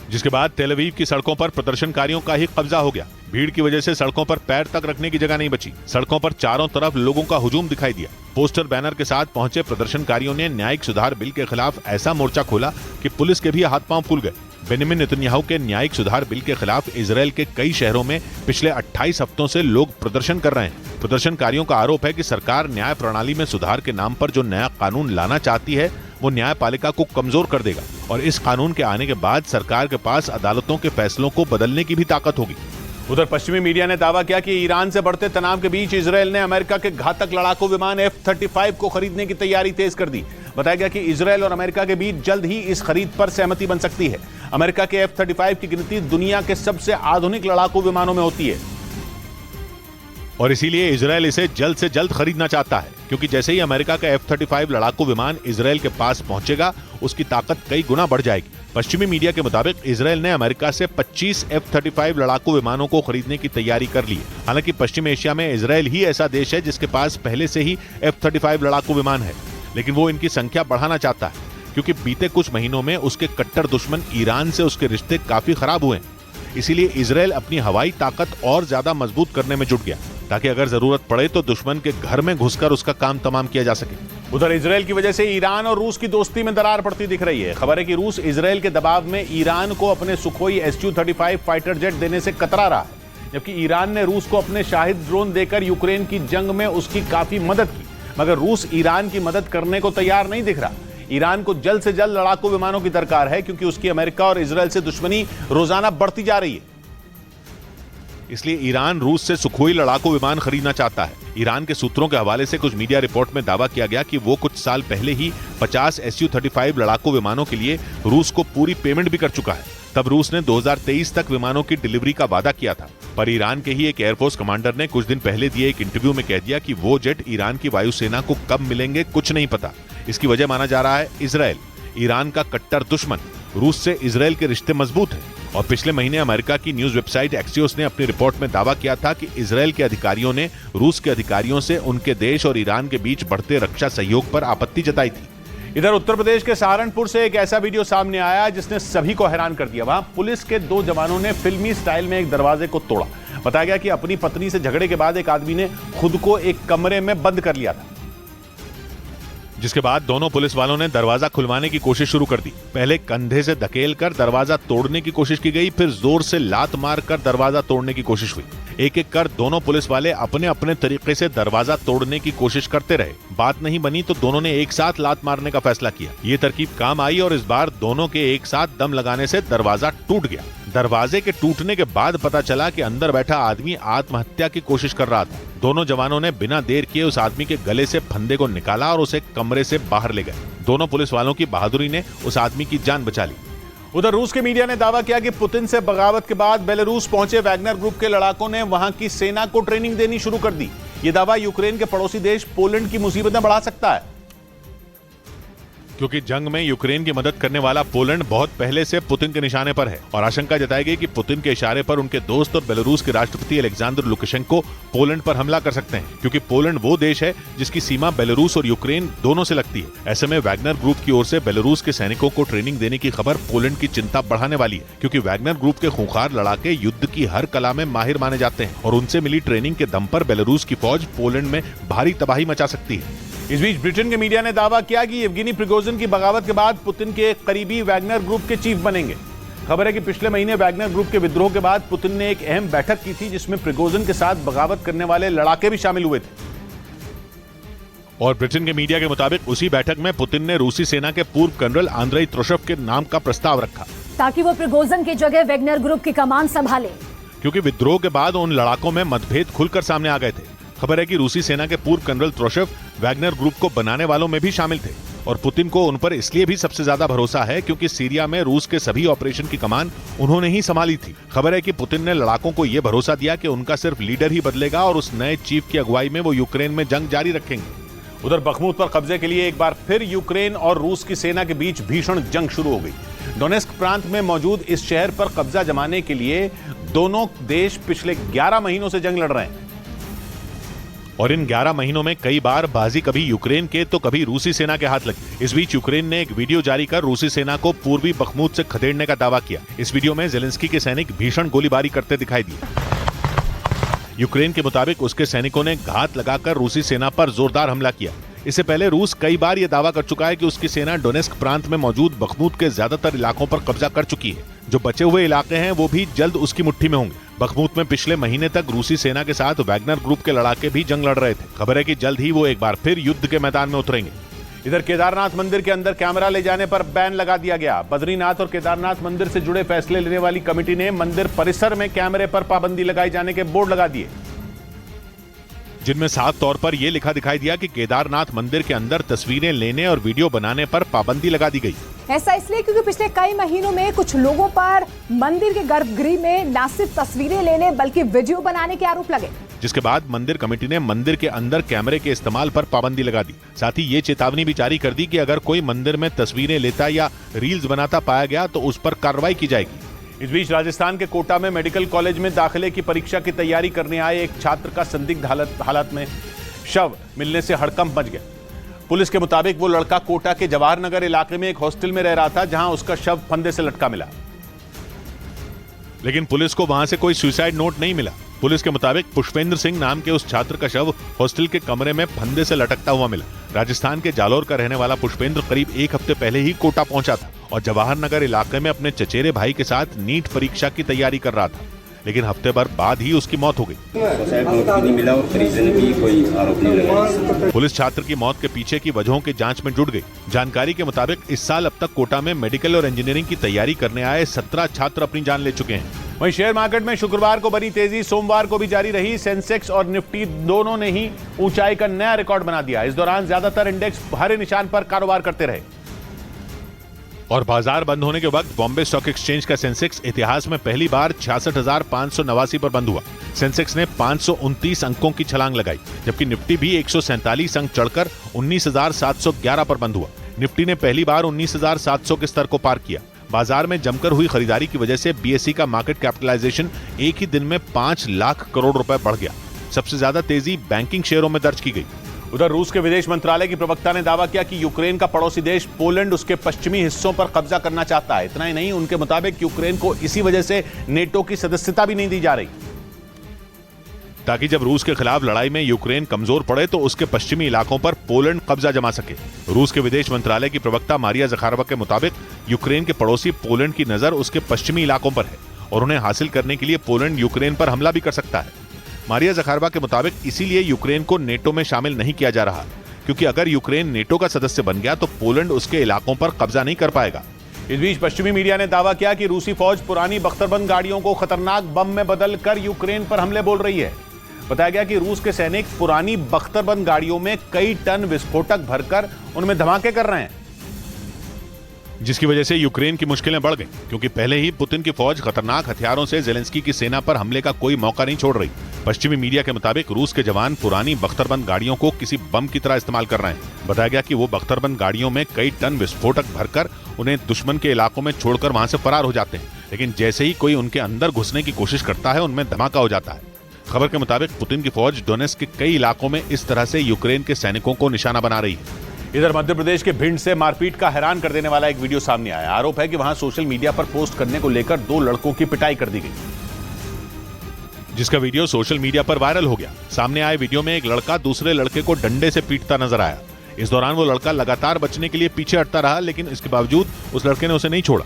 जिसके बाद तेल अवीव की सड़कों पर प्रदर्शनकारियों का ही कब्जा हो गया। भीड़ की वजह से सड़कों पर पैर तक रखने की जगह नहीं बची। सड़कों पर चारों तरफ लोगों का हुजूम दिखाई दिया। पोस्टर बैनर के साथ पहुंचे प्रदर्शनकारियों ने न्यायिक सुधार बिल के खिलाफ ऐसा मोर्चा खोला कि पुलिस के भी हाथ पांव फूल गए। बेंजामिन नेतन्याहू के न्यायिक सुधार बिल के खिलाफ इजराइल के कई शहरों में पिछले 28 हफ्तों से लोग प्रदर्शन कर रहे हैं। प्रदर्शनकारियों का आरोप है कि सरकार न्याय प्रणाली में सुधार के नाम पर जो नया कानून लाना चाहती है वो न्यायपालिका को कमजोर कर देगा और इस कानून के आने के बाद सरकार के पास अदालतों के फैसलों को बदलने की भी ताकत होगी। उधर पश्चिमी मीडिया ने दावा किया कि ईरान से बढ़ते तनाव के बीच इजराइल ने अमेरिका के घातक लड़ाकू विमान F-35 को खरीदने की तैयारी तेज कर दी। बताया गया कि इजराइल और अमेरिका के बीच जल्द ही इस खरीद पर सहमति बन सकती है। अमेरिका के F-35 की गिनती दुनिया के सबसे आधुनिक लड़ाकू विमानों में होती है और इसीलिए इजराइल इसे जल्द से जल्द खरीदना चाहता है, क्योंकि जैसे ही अमेरिका का F-35 लड़ाकू विमान इजराइल के पास पहुंचेगा उसकी ताकत कई गुना बढ़ जाएगी। पश्चिमी मीडिया के मुताबिक इजराइल ने अमेरिका से 25 F-35 लड़ाकू विमानों को खरीदने की तैयारी कर ली है। हालांकि पश्चिम एशिया में इजराइल ही ऐसा देश है जिसके पास पहले से ही F-35 लड़ाकू विमान है, लेकिन वो इनकी संख्या बढ़ाना चाहता है क्योंकि बीते कुछ महीनों में उसके कट्टर दुश्मन ईरान से उसके रिश्ते काफी खराब हुए हैं। इसीलिए इजराइल अपनी हवाई ताकत और ज्यादा मजबूत करने में जुट गया ताकि अगर जरूरत पड़े तो दुश्मन के घर में घुसकर उसका काम तमाम किया जा सके। उधर इजराइल की वजह से ईरान और रूस की दोस्ती में दरार पड़ती दिख रही है। खबर है कि रूस इजराइल के दबाव में ईरान को अपने सुखोई Su-35 फाइटर जेट देने से कतरा रहा है, जबकि ईरान ने रूस को अपने शाहिद ड्रोन देकर यूक्रेन की जंग में उसकी काफी मदद की, मगर रूस ईरान की मदद करने को तैयार नहीं दिख रहा। ईरान को जल्द से जल्द लड़ाकू विमानों की दरकार है क्योंकि उसकी अमेरिका और इजराइल से दुश्मनी रोजाना बढ़ती जा रही है। इसलिए ईरान रूस से सुखोई लड़ाकू विमान खरीदना चाहता है। ईरान के सूत्रों के हवाले से कुछ मीडिया रिपोर्ट में दावा किया गया कि वो कुछ साल पहले ही 50 Su-35 लड़ाकू विमानों के लिए रूस को पूरी पेमेंट भी कर चुका है। तब रूस ने 2023 तक विमानों की डिलीवरी का वादा किया था, पर ईरान के ही एक एयरफोर्स कमांडर ने कुछ दिन पहले दिए एक इंटरव्यू में कह दिया कि वो जेट ईरान की वायुसेना को कब मिलेंगे कुछ नहीं पता। इसकी वजह माना जा रहा है इजराइल। ईरान का कट्टर दुश्मन रूस से इजराइल के रिश्ते मजबूत हैं और पिछले महीने अमेरिका की न्यूज वेबसाइट एक्सियोस ने अपनी रिपोर्ट में दावा किया था कि इजराइल के अधिकारियों ने रूस के अधिकारियों से उनके देश और ईरान के बीच बढ़ते रक्षा सहयोग पर आपत्ति जताई थी। इधर उत्तर प्रदेश के सहारनपुर से एक ऐसा वीडियो सामने आया जिसने सभी को हैरान कर दिया। वहां पुलिस के 2 जवानों ने फिल्मी स्टाइल में एक दरवाजे को तोड़ा। बताया गया कि अपनी पत्नी से झगड़े के बाद एक आदमी ने खुद को एक कमरे में बंद कर लिया था, जिसके बाद दोनों पुलिस वालों ने दरवाजा खुलवाने की कोशिश शुरू कर दी। पहले कंधे से धकेलकर दरवाजा तोड़ने की कोशिश की गई, फिर जोर से लात मारकर दरवाजा तोड़ने की कोशिश हुई। एक एक कर दोनों पुलिस वाले अपने अपने तरीके से दरवाजा तोड़ने की कोशिश करते रहे। बात नहीं बनी तो दोनों ने एक साथ लात मारने का फैसला किया। ये तरकीब काम आई और इस बार दोनों के एक साथ दम लगाने से दरवाजा टूट गया। दरवाजे के टूटने के बाद पता चला कि अंदर बैठा आदमी आत्महत्या की कोशिश कर रहा था। दोनों जवानों ने बिना देर किए उस आदमी के गले से फंदे को निकाला और उसे कमरे से बाहर ले गए। दोनों पुलिस वालों की बहादुरी ने उस आदमी की जान बचा ली। उधर रूस के मीडिया ने दावा किया कि पुतिन से बगावत के बाद बेलारूस पहुंचे वैगनर ग्रुप के लड़ाकों ने वहां की सेना को ट्रेनिंग देनी शुरू कर दी। यह दावा यूक्रेन के पड़ोसी देश पोलैंड की मुसीबतें बढ़ा सकता है, क्योंकि जंग में यूक्रेन की मदद करने वाला पोलैंड बहुत पहले से पुतिन के निशाने पर है और आशंका जताई गई कि पुतिन के इशारे पर उनके दोस्त और बेलारूस के राष्ट्रपति अलेक्जेंडर लुकाशेंको पोलैंड पर हमला कर सकते हैं, क्योंकि पोलैंड वो देश है जिसकी सीमा बेलारूस और यूक्रेन दोनों से लगती है। ऐसे में वैगनर ग्रुप की ओर से बेलारूस के सैनिकों को ट्रेनिंग देने की खबर पोलैंड की चिंता बढ़ाने वाली है, क्योंकि वैगनर ग्रुप के खूंखार लड़ाके युद्ध की हर कला में माहिर माने जाते हैं और उनसे मिली ट्रेनिंग के दम पर बेलारूस की फौज पोलैंड में भारी तबाही मचा सकती है। इस बीच ब्रिटेन के मीडिया ने दावा किया कि येवगेनी प्रिगोजिन की बगावत के बाद पुतिन के एक करीबी वैगनर ग्रुप के चीफ बनेंगे। खबर है कि पिछले महीने वैगनर ग्रुप के विद्रोह के बाद पुतिन ने एक अहम बैठक की थी जिसमें प्रिगोजिन के साथ बगावत करने वाले लड़ाके भी शामिल हुए थे। और ब्रिटेन के मीडिया के मुताबिक उसी बैठक में पुतिन ने रूसी सेना के पूर्व कर्नल आंद्रेई त्रोशेव के नाम का प्रस्ताव रखा ताकि वो प्रिगोजिन की जगह वैगनर ग्रुप की कमान संभाले, क्योंकि विद्रोह के बाद उन लड़ाकों में मतभेद खुलकर सामने आ गए थे। खबर है कि रूसी सेना के पूर्व कर्नल त्रोशेव वैगनर ग्रुप को बनाने वालों में भी शामिल थे और पुतिन को उन पर इसलिए भी सबसे ज्यादा भरोसा है क्योंकि सीरिया में रूस के सभी ऑपरेशन की कमान उन्होंने ही संभाली थी। खबर है कि पुतिन ने लड़ाकों को यह भरोसा दिया कि उनका सिर्फ लीडर ही बदलेगा और उस नए चीफ की अगुवाई में वो यूक्रेन में जंग जारी रखेंगे। उधर बखमुत पर कब्जे के लिए एक बार फिर यूक्रेन और रूस की सेना के बीच भीषण जंग शुरू हो गई। डोनेस्क प्रांत में मौजूद इस शहर पर कब्जा जमाने के लिए दोनों देश पिछले 11 महीनों से जंग लड़ रहे हैं और इन 11 महीनों में कई बार बाजी कभी यूक्रेन के तो कभी रूसी सेना के हाथ लगी। इस बीच यूक्रेन ने एक वीडियो जारी कर रूसी सेना को पूर्वी बखमुत से खदेड़ने का दावा किया। इस वीडियो में जेलेंस्की के सैनिक भीषण गोलीबारी करते दिखाई दिए। यूक्रेन के मुताबिक उसके सैनिकों ने घात लगाकर रूसी सेना पर जोरदार हमला किया। इससे पहले रूस कई बार यह दावा कर चुका है कि उसकी सेना डोनेस्क प्रांत में मौजूद बखमुत के ज्यादातर इलाकों पर कब्जा कर चुकी है। जो बचे हुए इलाके हैं वो भी जल्द उसकी मुट्ठी में होंगे। बखमुत में पिछले महीने तक रूसी सेना के साथ वैगनर ग्रुप के लड़ाके भी जंग लड़ रहे थे। खबर है कि जल्द ही वो एक बार फिर युद्ध के मैदान में उतरेंगे। इधर केदारनाथ मंदिर के अंदर कैमरा ले जाने पर बैन लगा दिया गया। बद्रीनाथ और केदारनाथ मंदिर से जुड़े फैसले लेने वाली कमेटी ने मंदिर परिसर में कैमरे पर पाबंदी लगाए जाने के बोर्ड लगा दिए, जिनमें साफ तौर पर यह लिखा दिखाई दिया कि केदारनाथ मंदिर के अंदर तस्वीरें लेने और वीडियो बनाने पर पाबंदी लगा दी गई। ऐसा इसलिए क्योंकि पिछले कई महीनों में कुछ लोगों पर मंदिर के गर्भगृह में न सिर्फ तस्वीरें लेने बल्कि वीडियो बनाने के आरोप लगे, जिसके बाद मंदिर कमेटी ने मंदिर के अंदर कैमरे के इस्तेमाल पर पाबंदी लगा दी। साथ ही ये चेतावनी भी जारी कर दी कि अगर कोई मंदिर में तस्वीरें लेता या रील्स बनाता पाया गया तो उस पर कार्रवाई की जाएगी। इस बीच राजस्थान के कोटा में मेडिकल कॉलेज में दाखिले की परीक्षा की तैयारी करने आए एक छात्र का संदिग्ध हालत में शव मिलने से हड़कंप मच गया। पुलिस के मुताबिक वो लड़का कोटा के जवाहर नगर इलाके में एक हॉस्टल में रह रहा था, जहां उसका शव फंदे से लटका मिला। लेकिन पुलिस को वहां से कोई सुसाइड नोट नहीं मिला। पुलिस के मुताबिक पुष्पेंद्र सिंह नाम के उस छात्र का शव हॉस्टल के कमरे में फंदे से लटकता हुआ मिला। राजस्थान के जालौर का रहने वाला पुष्पेंद्र करीब एक हफ्ते पहले ही कोटा पहुंचा था और जवाहर नगर इलाके में अपने चचेरे भाई के साथ नीट परीक्षा की तैयारी कर रहा था, लेकिन हफ्ते भर बाद ही उसकी मौत हो गई। पुलिस छात्र की मौत के पीछे की वजहों की जांच में जुट गई। जानकारी के मुताबिक इस साल अब तक कोटा में मेडिकल और इंजीनियरिंग की तैयारी करने आए 17 छात्र अपनी जान ले चुके हैं। वहीं शेयर मार्केट में शुक्रवार को बनी तेजी सोमवार को भी जारी रही। सेंसेक्स और निफ्टी दोनों ने ही ऊंचाई का नया रिकॉर्ड बना दिया। इस दौरान ज्यादातर इंडेक्स हरे निशान पर कारोबार करते रहे और बाजार बंद होने के वक्त बॉम्बे स्टॉक एक्सचेंज का सेंसेक्स इतिहास में पहली बार 66,589 पर बंद हुआ। सेंसेक्स ने 529 अंकों की छलांग लगाई, जबकि निफ्टी भी 147 अंक चढ़कर 19,711 पर बंद हुआ। निफ्टी ने पहली बार 19,700 के स्तर को पार किया। बाजार में जमकर हुई खरीदारी की वजह से बीएसई का मार्केट कैपिटलाइजेशन एक ही दिन में 5 लाख करोड़ रुपए बढ़ गया। सबसे ज्यादा तेजी बैंकिंग शेयरों में दर्ज की गई। उधर रूस के विदेश मंत्रालय की प्रवक्ता ने दावा किया कि यूक्रेन का पड़ोसी देश पोलैंड उसके पश्चिमी हिस्सों पर कब्जा करना चाहता है। इतना ही नहीं, उनके मुताबिक यूक्रेन को इसी वजह से नेटो की सदस्यता भी नहीं दी जा रही, ताकि जब रूस के खिलाफ लड़ाई में यूक्रेन कमजोर पड़े तो उसके पश्चिमी इलाकों पर पोलैंड कब्जा जमा सके। रूस के विदेश मंत्रालय की प्रवक्ता मारिया ज़खारोवा के मुताबिक यूक्रेन के पड़ोसी पोलैंड की नजर उसके पश्चिमी इलाकों पर है और उन्हें हासिल करने के लिए पोलैंड यूक्रेन पर हमला भी कर सकता है। मारिया ज़खारोवा के मुताबिक इसीलिए यूक्रेन को नेटो में शामिल नहीं किया जा रहा, क्योंकि अगर यूक्रेन नेटो का सदस्य बन गया तो पोलैंड उसके इलाकों पर कब्जा नहीं कर पाएगा। इस बीच पश्चिमी मीडिया ने दावा किया कि रूसी फौज पुरानी बख्तरबंद गाड़ियों को खतरनाक बम में बदल कर यूक्रेन पर हमले बोल रही है। बताया गया कि रूस के सैनिक पुरानी बख्तरबंद गाड़ियों में कई टन विस्फोटक भरकर उनमें धमाके कर रहे हैं, जिसकी वजह से यूक्रेन की मुश्किलें बढ़ गई, क्योंकि पहले ही पुतिन की फौज खतरनाक हथियारों से जेलेंस्की की सेना पर हमले का कोई मौका नहीं छोड़ रही। पश्चिमी मीडिया के मुताबिक रूस के जवान पुरानी बख्तरबंद गाड़ियों को किसी बम की तरह इस्तेमाल कर रहे हैं। बताया गया कि वो बख्तरबंद गाड़ियों में कई टन विस्फोटक भरकर उन्हें दुश्मन के इलाकों में छोड़कर वहां से फरार हो जाते हैं, लेकिन जैसे ही कोई उनके अंदर घुसने की कोशिश करता है उनमें धमाका हो जाता है। खबर के मुताबिक पुतिन की फौज डोनेट्स्क के कई इलाकों में इस तरह से यूक्रेन के सैनिकों को निशाना बना रही है। इधर मध्य प्रदेश के भिंड से मारपीट का हैरान कर देने वाला एक वीडियो सामने आया। आरोप है कि वहां सोशल मीडिया पर पोस्ट करने को लेकर 2 लड़कों की पिटाई कर दी गई, जिसका वीडियो सोशल मीडिया पर वायरल हो गया। सामने आए वीडियो में एक लड़का दूसरे लड़के को डंडे से पीटता नजर आया। इस दौरान वो लड़का लगातार बचने के लिए पीछे हटता रहा, लेकिन इसके बावजूद उस लड़के ने उसे नहीं छोड़ा।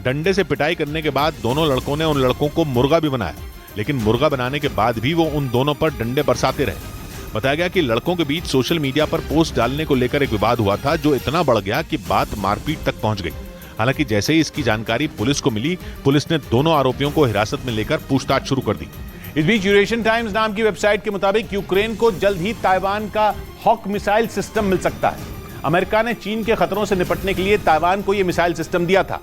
डंडे से पिटाई करने के बाद दोनों लड़कों ने उन लड़कों को मुर्गा भी बनाया, लेकिन मुर्गा बनाने के बाद भी वो उन दोनों पर डंडे बरसाते रहे। बताया गया कि लड़कों के बीच सोशल मीडिया पर पोस्ट डालने को लेकर एक विवाद हुआ था, जो इतना बढ़ गया कि बात मारपीट तक पहुंच गई। हालांकि जैसे ही इसकी जानकारी पुलिस को मिली, पुलिस ने दोनों आरोपियों को हिरासत में लेकर पूछताछ शुरू कर दी। इस बीच यूरेशियन टाइम्स नाम की वेबसाइट के मुताबिक यूक्रेन को जल्द ही ताइवान का हॉक मिसाइल सिस्टम मिल सकता है। अमेरिका ने चीन के खतरों से निपटने के लिए ताइवान को यह मिसाइल सिस्टम दिया था,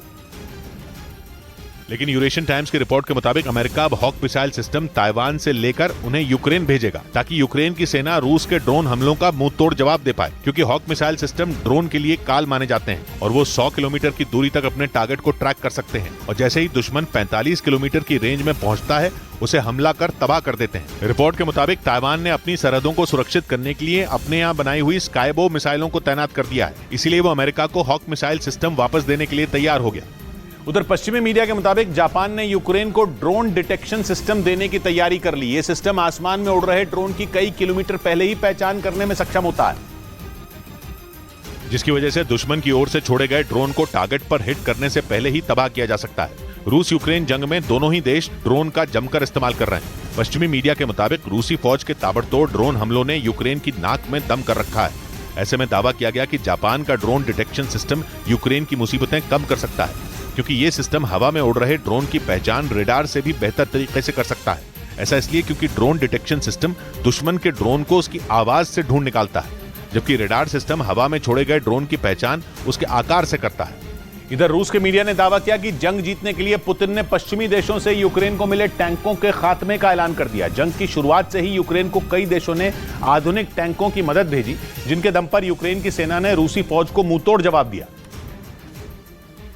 लेकिन यूरेशियन टाइम्स की रिपोर्ट के मुताबिक अमेरिका अब हॉक मिसाइल सिस्टम ताइवान से लेकर उन्हें यूक्रेन भेजेगा, ताकि यूक्रेन की सेना रूस के ड्रोन हमलों का मुंह तोड़ जवाब दे पाए। क्योंकि हॉक मिसाइल सिस्टम ड्रोन के लिए काल माने जाते हैं और वो 100 किलोमीटर की दूरी तक अपने टारगेट को ट्रैक कर सकते हैं, और जैसे ही दुश्मन 45 किलोमीटर की रेंज में पहुंचता है उसे हमला कर तबाह कर देते हैं। रिपोर्ट के मुताबिक ताइवान ने अपनी सरहदों को सुरक्षित करने के लिए अपने यहाँ बनाई हुई स्काईबो मिसाइलों को तैनात कर दिया है, इसीलिए वो अमेरिका को हॉक मिसाइल सिस्टम वापस देने के लिए तैयार हो गया। उधर पश्चिमी मीडिया के मुताबिक जापान ने यूक्रेन को ड्रोन डिटेक्शन सिस्टम देने की तैयारी कर ली। ये सिस्टम आसमान में उड़ रहे ड्रोन की कई किलोमीटर पहले ही पहचान करने में सक्षम होता है, जिसकी वजह से दुश्मन की ओर से छोड़े गए ड्रोन को टारगेट पर हिट करने से पहले ही तबाह किया जा सकता है। रूस यूक्रेन जंग में दोनों ही देश ड्रोन का जमकर इस्तेमाल कर रहे हैं। पश्चिमी मीडिया के मुताबिक रूसी फौज के ताबड़तोड़ ड्रोन हमलों ने यूक्रेन की नाक में दम कर रखा है। ऐसे में दावा किया गया कि जापान का ड्रोन डिटेक्शन सिस्टम यूक्रेन की मुसीबतें कम कर सकता है, क्योंकि ये सिस्टम हवा में उड़ रहे ड्रोन की पहचान रेडार से भी बेहतर तरीके से कर सकता है। ऐसा इसलिए क्योंकि ड्रोन डिटेक्शन सिस्टम दुश्मन के ड्रोन को उसकी आवाज से ढूंढ निकालता है, जबकि रेडार सिस्टम हवा में छोड़े गए ड्रोन की पहचान उसके आकार से करता है। इधर रूस के मीडिया ने दावा किया कि जंग जीतने के लिए पुतिन ने पश्चिमी देशों से यूक्रेन को मिले टैंकों के खात्मे का ऐलान कर दिया। जंग की शुरुआत से ही यूक्रेन को कई देशों ने आधुनिक टैंकों की मदद भेजी, जिनके दम पर यूक्रेन की सेना ने रूसी फौज को मुंहतोड़ जवाब दिया।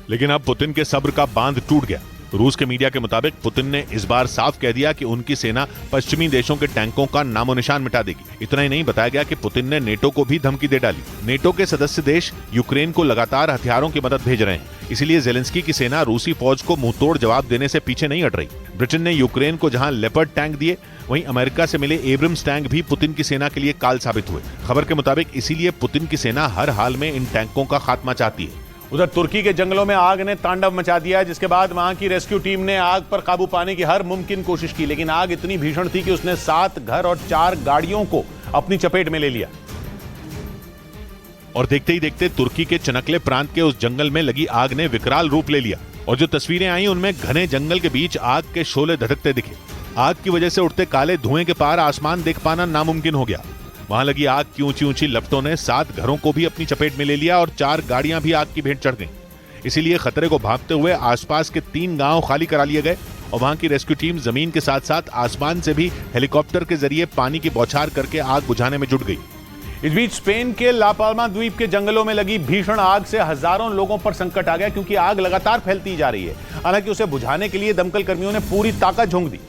लेकिन अब पुतिन के सब्र का बांध टूट गया। रूस के मीडिया के मुताबिक पुतिन ने इस बार साफ कह दिया कि उनकी सेना पश्चिमी देशों के टैंकों का नामो निशान मिटा देगी। इतना ही नहीं, बताया गया कि पुतिन ने नेटो को भी धमकी दे डाली। नेटो के सदस्य देश यूक्रेन को लगातार हथियारों की मदद भेज रहे हैं, इसलिए जेलेंस्की की सेना रूसी फौज को मुंहतोड़ जवाब देने से पीछे नहीं हट रही। ब्रिटेन ने यूक्रेन को जहां लेपर्ड टैंक दिए, वहीं अमेरिका से मिले एब्रम्स टैंक भी पुतिन की सेना के लिए काल साबित हुए। खबर के मुताबिक इसीलिए पुतिन की सेना हर हाल में इन टैंकों का खात्मा चाहती है। उधर तुर्की के जंगलों में आग ने तांडव मचा दिया, जिसके बाद वहां की रेस्क्यू टीम ने आग पर काबू पाने की हर मुमकिन कोशिश की, लेकिन आग इतनी भीषण थी कि उसने 7 घर और 4 गाड़ियों को अपनी चपेट में ले लिया। और देखते ही देखते तुर्की के चनकले प्रांत के उस जंगल में लगी आग ने विकराल रूप ले लिया और जो तस्वीरें आई उनमें घने जंगल के बीच आग के शोले धधकते दिखे। आग की वजह से उठते काले धुएं के पार आसमान देख पाना नामुमकिन हो गया। वहां लगी आग की ऊंची ऊंची लपटों ने 7 घरों को भी अपनी चपेट में ले लिया और 4 गाड़ियां भी आग की भेंट चढ़ गईं। इसीलिए खतरे को भांपते हुए आसपास के 3 गांव खाली करा लिए गए और वहां की रेस्क्यू टीम जमीन के साथ साथ आसमान से भी हेलीकॉप्टर के जरिए पानी की बौछार करके आग बुझाने में जुट गई। इस बीच स्पेन के ला पाल्मा द्वीप के जंगलों में लगी भीषण आग से हजारों लोगों पर संकट आ गया, क्योंकि आग लगातार फैलती जा रही है। हालांकि उसे बुझाने के लिए दमकल कर्मियों ने पूरी ताकत झोंक दी,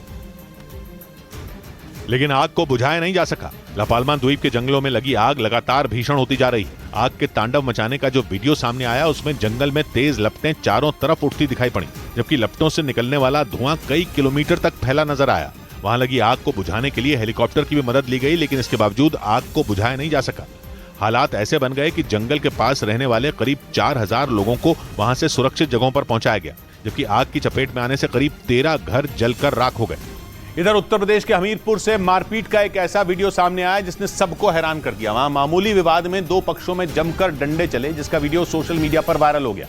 लेकिन आग को बुझाया नहीं जा सका। ला पाल्मा द्वीप के जंगलों में लगी आग लगातार भीषण होती जा रही है। आग के तांडव मचाने का जो वीडियो सामने आया उसमें जंगल में तेज लपटें चारों तरफ उठती दिखाई पड़ी, जबकि लपटों से निकलने वाला धुआं कई किलोमीटर तक फैला नजर आया। वहां लगी आग को बुझाने के लिए हेलीकॉप्टर की भी मदद ली गई, लेकिन इसके बावजूद आग को बुझाया नहीं जा सका। हालात ऐसे बन गए कि जंगल के पास रहने वाले करीब 4000 लोगों को वहां से सुरक्षित जगहों पर पहुंचाया गया, जबकि आग की चपेट में आने से करीब 13 घर जलकर राख हो गए। इधर उत्तर प्रदेश के हमीरपुर से मारपीट का एक ऐसा वीडियो सामने आया जिसने सबको हैरान कर दिया। वहां मामूली विवाद में 2 पक्षों में जमकर डंडे चले, जिसका वीडियो सोशल मीडिया पर वायरल हो गया,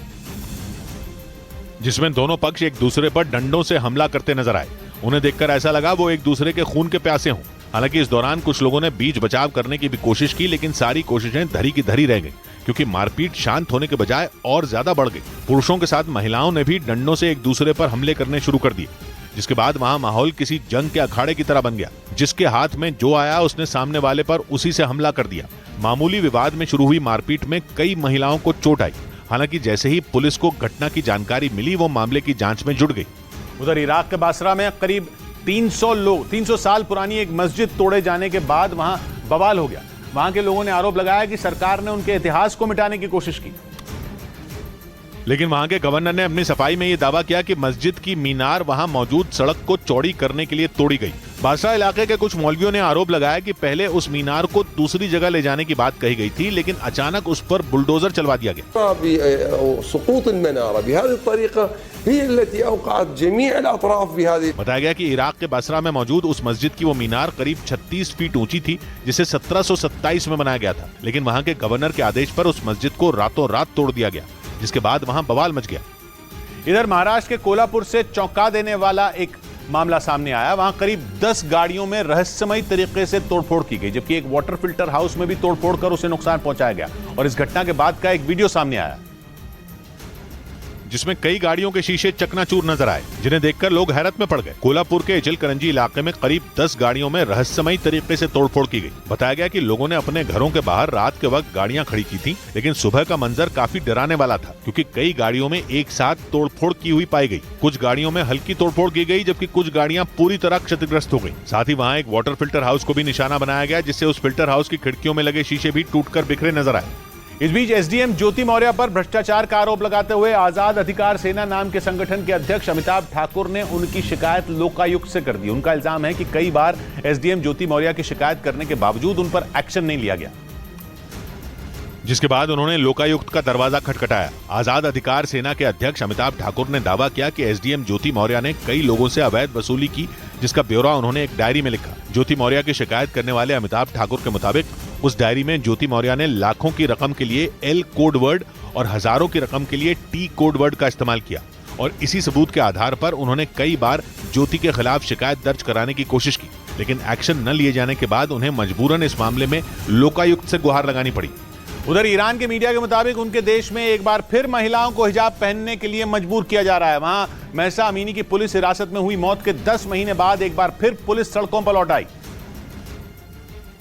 जिसमें दोनों पक्ष एक दूसरे पर डंडों से हमला करते नजर आए। उन्हें देखकर ऐसा लगा वो एक दूसरे के खून के प्यासे हों। हालांकि इस दौरान कुछ लोगों ने बीच बचाव करने की भी कोशिश की, लेकिन सारी कोशिशें धरी की धरी रह गई, क्योंकि मारपीट शांत होने के बजाय और ज्यादा बढ़ गई। पुरुषों के साथ महिलाओं ने भी डंडों से एक दूसरे पर हमले करने शुरू कर दिए, जिसके बाद वहां माहौल किसी जंग के अखाड़े की तरह बन गया। जिसके हाथ में जो आया उसने सामने वाले पर उसी से हमला कर दिया। मामूली विवाद में शुरू हुई मारपीट में कई महिलाओं को चोट आई। हालांकि जैसे ही पुलिस को घटना की जानकारी मिली, वो मामले की जांच में जुट गई। उधर इराक के बासरा में करीब 300 साल पुरानी एक मस्जिद तोड़े जाने के बाद वहां बवाल हो गया। वहां के लोगों ने आरोप लगाया कि सरकार ने उनके इतिहास को मिटाने की कोशिश की, लेकिन वहां के गवर्नर ने अपनी सफाई में यह दावा किया कि मस्जिद की मीनार वहां मौजूद सड़क को चौड़ी करने के लिए तोड़ी गई। बासरा इलाके के कुछ मौलवियों ने आरोप लगाया कि पहले उस मीनार को दूसरी जगह ले जाने की बात कही गई थी, लेकिन अचानक उस पर बुलडोजर चलवा दिया गया। बताया गया कि इराक के बासरा में मौजूद उस मस्जिद की वो मीनार करीब 36 फीट ऊंची थी, जिसे 1727 में बनाया गया था, लेकिन वहां के गवर्नर के आदेश पर उस मस्जिद को रातों रात तोड़ दिया गया, जिसके बाद वहां बवाल मच गया। इधर महाराष्ट्र के कोल्हापुर से चौंका देने वाला एक मामला सामने आया। वहां करीब 10 गाड़ियों में रहस्यमयी तरीके से तोड़फोड़ की गई, जबकि एक वाटर फिल्टर हाउस में भी तोड़फोड़ कर उसे नुकसान पहुंचाया गया। और इस घटना के बाद का एक वीडियो सामने आया, जिसमें कई गाड़ियों के शीशे चकनाचूर नजर आए, जिन्हें देखकर लोग हैरत में पड़ गए। कोल्हापुर के इचलकरंजी इलाके में करीब 10 गाड़ियों में रहस्यमयी तरीके से तोड़फोड़ की गई। बताया गया कि लोगों ने अपने घरों के बाहर रात के वक्त गाड़ियां खड़ी की थी, लेकिन सुबह का मंजर काफी डराने वाला था, क्योंकि कई गाड़ियों में एक साथ तोड़फोड़ की हुई पाई गई। कुछ गाड़ियों में हल्की तोड़फोड़ की गई, जबकि कुछ गाड़ियां पूरी तरह क्षतिग्रस्त हो गई। साथ ही वहां एक वाटर फिल्टर हाउस को भी निशाना बनाया गया, जिससे उस फिल्टर हाउस की खिड़कियों में लगे शीशे भी टूटकर बिखरे नजर आए। इस बीच एसडीएम ज्योति मौर्य पर भ्रष्टाचार का आरोप लगाते हुए आजाद अधिकार सेना नाम के संगठन के अध्यक्ष अमिताभ ठाकुर ने उनकी शिकायत लोकायुक्त से कर दी। उनका इल्जाम है कि कई बार एसडीएम ज्योति मौर्य की शिकायत करने के बावजूद उन पर एक्शन नहीं लिया गया, जिसके बाद उन्होंने लोकायुक्त का दरवाजा खटखटाया। आजाद अधिकार सेना के अध्यक्ष अमिताभ ठाकुर ने दावा किया कि एसडीएम ज्योति मौर्य ने कई लोगों से अवैध वसूली की, जिसका ब्यौरा उन्होंने एक डायरी में लिखा। ज्योति मौर्य की शिकायत करने वाले अमिताभ ठाकुर के मुताबिक उस डायरी में ज्योति मौर्य ने लाखों की रकम के लिए एल कोड वर्ड और हजारों की रकम के लिए टी कोड वर्ड का इस्तेमाल किया, और इसी सबूत के आधार पर उन्होंने कई बार ज्योति के खिलाफ शिकायत दर्ज कराने की कोशिश की, लेकिन एक्शन न लिए जाने के बाद उन्हें मजबूरन इस मामले में लोकायुक्त से गुहार लगानी पड़ी। उधर ईरान के मीडिया के मुताबिक उनके देश में एक बार फिर महिलाओं को हिजाब पहनने के लिए मजबूर किया जा रहा है। वहां महसा अमीनी की पुलिस हिरासत में हुई मौत के 10 महीने बाद एक बार फिर पुलिस सड़कों पर लौट आई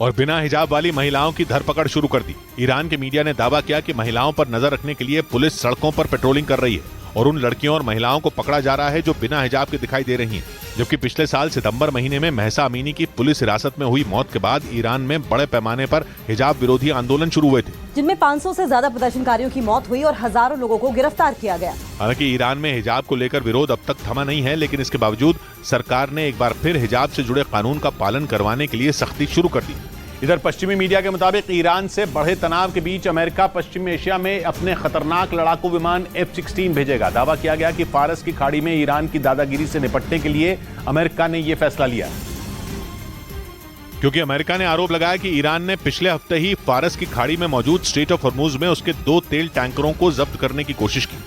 और बिना हिजाब वाली महिलाओं की धरपकड़ शुरू कर दी। ईरान के मीडिया ने दावा किया कि महिलाओं पर नजर रखने के लिए पुलिस सड़कों पर पेट्रोलिंग कर रही है और उन लड़कियों और महिलाओं को पकड़ा जा रहा है जो बिना हिजाब के दिखाई दे रही हैं। जबकि पिछले साल सितंबर महीने में महसा अमीनी की पुलिस हिरासत में हुई मौत के बाद ईरान में बड़े पैमाने पर हिजाब विरोधी आंदोलन शुरू हुए थे, जिनमें 500 से ज्यादा प्रदर्शनकारियों की मौत हुई और हजारों लोगों को गिरफ्तार किया गया। हालांकि ईरान में हिजाब को लेकर विरोध अब तक थमा नहीं है, लेकिन इसके बावजूद सरकार ने एक बार फिर हिजाब से जुड़े कानून का पालन करवाने के लिए सख्ती शुरू कर दी। इधर पश्चिमी मीडिया के मुताबिक ईरान से बढ़े तनाव के बीच अमेरिका पश्चिमी एशिया में अपने खतरनाक लड़ाकू विमान F-16 भेजेगा। दावा किया गया कि फारस की खाड़ी में ईरान की दादागिरी से निपटने के लिए अमेरिका ने यह फैसला लिया, क्योंकि अमेरिका ने आरोप लगाया कि ईरान ने पिछले हफ्ते ही फारस की खाड़ी में मौजूद स्ट्रेट ऑफ हॉर्मूज में उसके 2 तेल टैंकरों को जब्त करने की कोशिश की।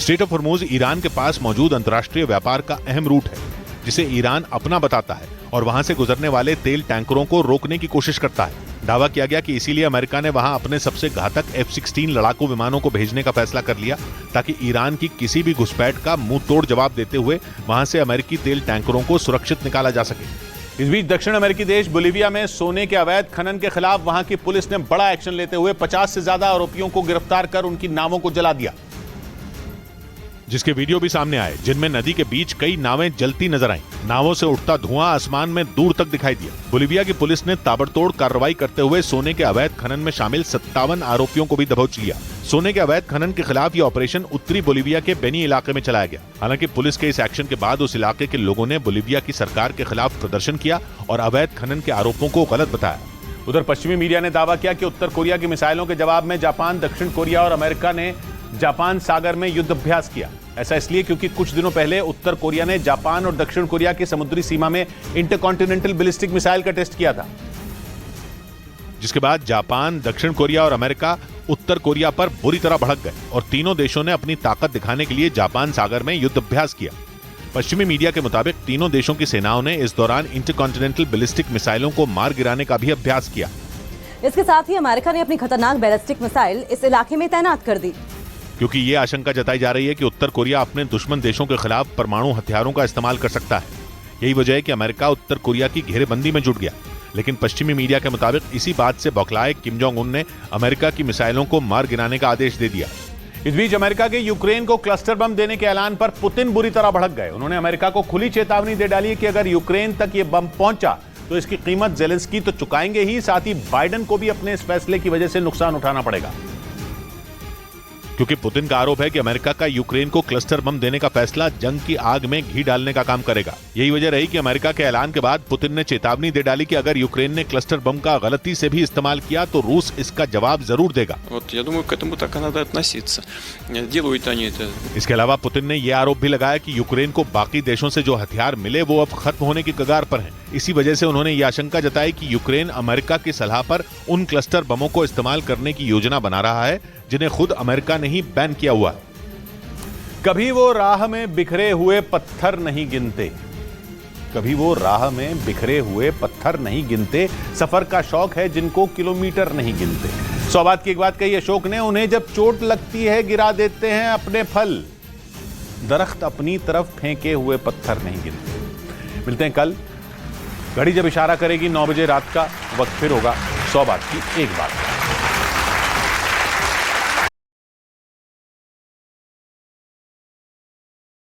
स्ट्रेट ऑफ हॉर्मूज ईरान के पास मौजूद अंतर्राष्ट्रीय व्यापार का अहम रूट है, जिसे ईरान अपना बताता है और वहां से गुजरने वाले तेल टैंकरों को रोकने की कोशिश करता है। दावा किया गया कि इसीलिए अमेरिका ने वहां अपने सबसे घातक F-16 लड़ाकू विमानों को भेजने का फैसला कर लिया, ताकि ईरान की किसी भी घुसपैठ का मुंह तोड़ जवाब देते हुए वहां से अमेरिकी तेल टैंकरों को सुरक्षित निकाला जा सके। इस बीच दक्षिण अमेरिकी देश बोलीविया में सोने के अवैध खनन के खिलाफ वहां की पुलिस ने बड़ा एक्शन लेते हुए 50 से ज्यादा आरोपियों को गिरफ्तार कर उनकी नावों को जला दिया, जिसके वीडियो भी सामने आए, जिनमें नदी के बीच कई नावें जलती नजर आईं। नावों से उठता धुआं आसमान में दूर तक दिखाई दिया। बोलीविया की पुलिस ने ताबड़तोड़ कार्रवाई करते हुए सोने के अवैध खनन में शामिल 57 आरोपियों को भी दबोच लिया। सोने के अवैध खनन के खिलाफ यह ऑपरेशन उत्तरी बोलीविया के बेनी इलाके में चलाया गया। हालांकि पुलिस के इस एक्शन के बाद उस इलाके के लोगों ने बोलीविया की सरकार के खिलाफ प्रदर्शन किया और अवैध खनन के आरोपों को गलत बताया। उधर पश्चिमी मीडिया ने दावा किया कि उत्तर कोरिया की मिसाइलों के जवाब में जापान, दक्षिण कोरिया और अमेरिका ने जापान सागर में युद्ध अभ्यास किया। ऐसा इसलिए क्योंकि कुछ दिनों पहले उत्तर कोरिया ने जापान और दक्षिण कोरिया की समुद्री सीमा में इंटरकॉन्टिनेंटल बैलिस्टिक मिसाइल का टेस्ट किया था, जिसके बाद जापान, दक्षिण कोरिया और अमेरिका उत्तर कोरिया पर बुरी तरह भड़क गए और तीनों देशों ने अपनी ताकत दिखाने के लिए जापान सागर में युद्ध अभ्यास किया। पश्चिमी मीडिया के मुताबिक तीनों देशों की सेनाओं ने इस दौरान इंटरकॉन्टिनेंटल बैलिस्टिक मिसाइलों को मार गिराने का भी अभ्यास किया। इसके साथ ही अमेरिका ने अपनी खतरनाक बैलिस्टिक मिसाइल इस इलाके में तैनात कर दी, क्योंकि ये आशंका जताई जा रही है कि उत्तर कोरिया अपने दुश्मन देशों के खिलाफ परमाणु हथियारों का इस्तेमाल कर सकता है। यही वजह है कि अमेरिका उत्तर कोरिया की घेरेबंदी में जुट गया। लेकिन पश्चिमी मीडिया के मुताबिक इसी बात से बौखलाए किम जोंग उन ने अमेरिका की मिसाइलों को मार गिराने का आदेश दे दिया। इस बीच अमेरिका के यूक्रेन को क्लस्टर बम देने के ऐलान पर पुतिन बुरी तरह भड़क गए। उन्होंने अमेरिका को खुली चेतावनी दे डाली कि अगर यूक्रेन तक ये बम पहुंचा तो इसकी कीमत जेलेंस्की तो चुकाएंगे ही, साथ ही बाइडेन को भी अपने इस फैसले की वजह से नुकसान उठाना पड़ेगा। क्योंकि पुतिन का आरोप है कि अमेरिका का यूक्रेन को क्लस्टर बम देने का फैसला जंग की आग में घी डालने का काम करेगा। यही वजह रही कि अमेरिका के ऐलान के बाद पुतिन ने चेतावनी दे डाली कि अगर यूक्रेन ने क्लस्टर बम का गलती से भी इस्तेमाल किया तो रूस इसका जवाब जरूर देगा। इसके अलावा पुतिन ने यह आरोप भी लगाया कि यूक्रेन को बाकी देशों से जो हथियार मिले वो अब खत्म होने की कगार पर हैं। इसी वजह से उन्होंने ये आशंका जताई कि यूक्रेन अमेरिका की सलाह पर उन क्लस्टर बमों को इस्तेमाल करने की योजना बना रहा है जिन्हें खुद अमेरिका ने ही बैन किया हुआ है। कभी वो राह में बिखरे हुए पत्थर नहीं गिनते, कभी वो राह में बिखरे हुए पत्थर नहीं गिनते, सफर का शौक है जिनको किलोमीटर नहीं गिनते। 100 बात की एक बात कही अशोक ने, उन्हें जब चोट लगती है गिरा देते हैं अपने फल, दरख्त अपनी तरफ फेंके हुए पत्थर नहीं गिनते। मिलते हैं कल, घड़ी जब इशारा करेगी 9 बजे रात का, वक्त फिर होगा 100 बात की एक बात।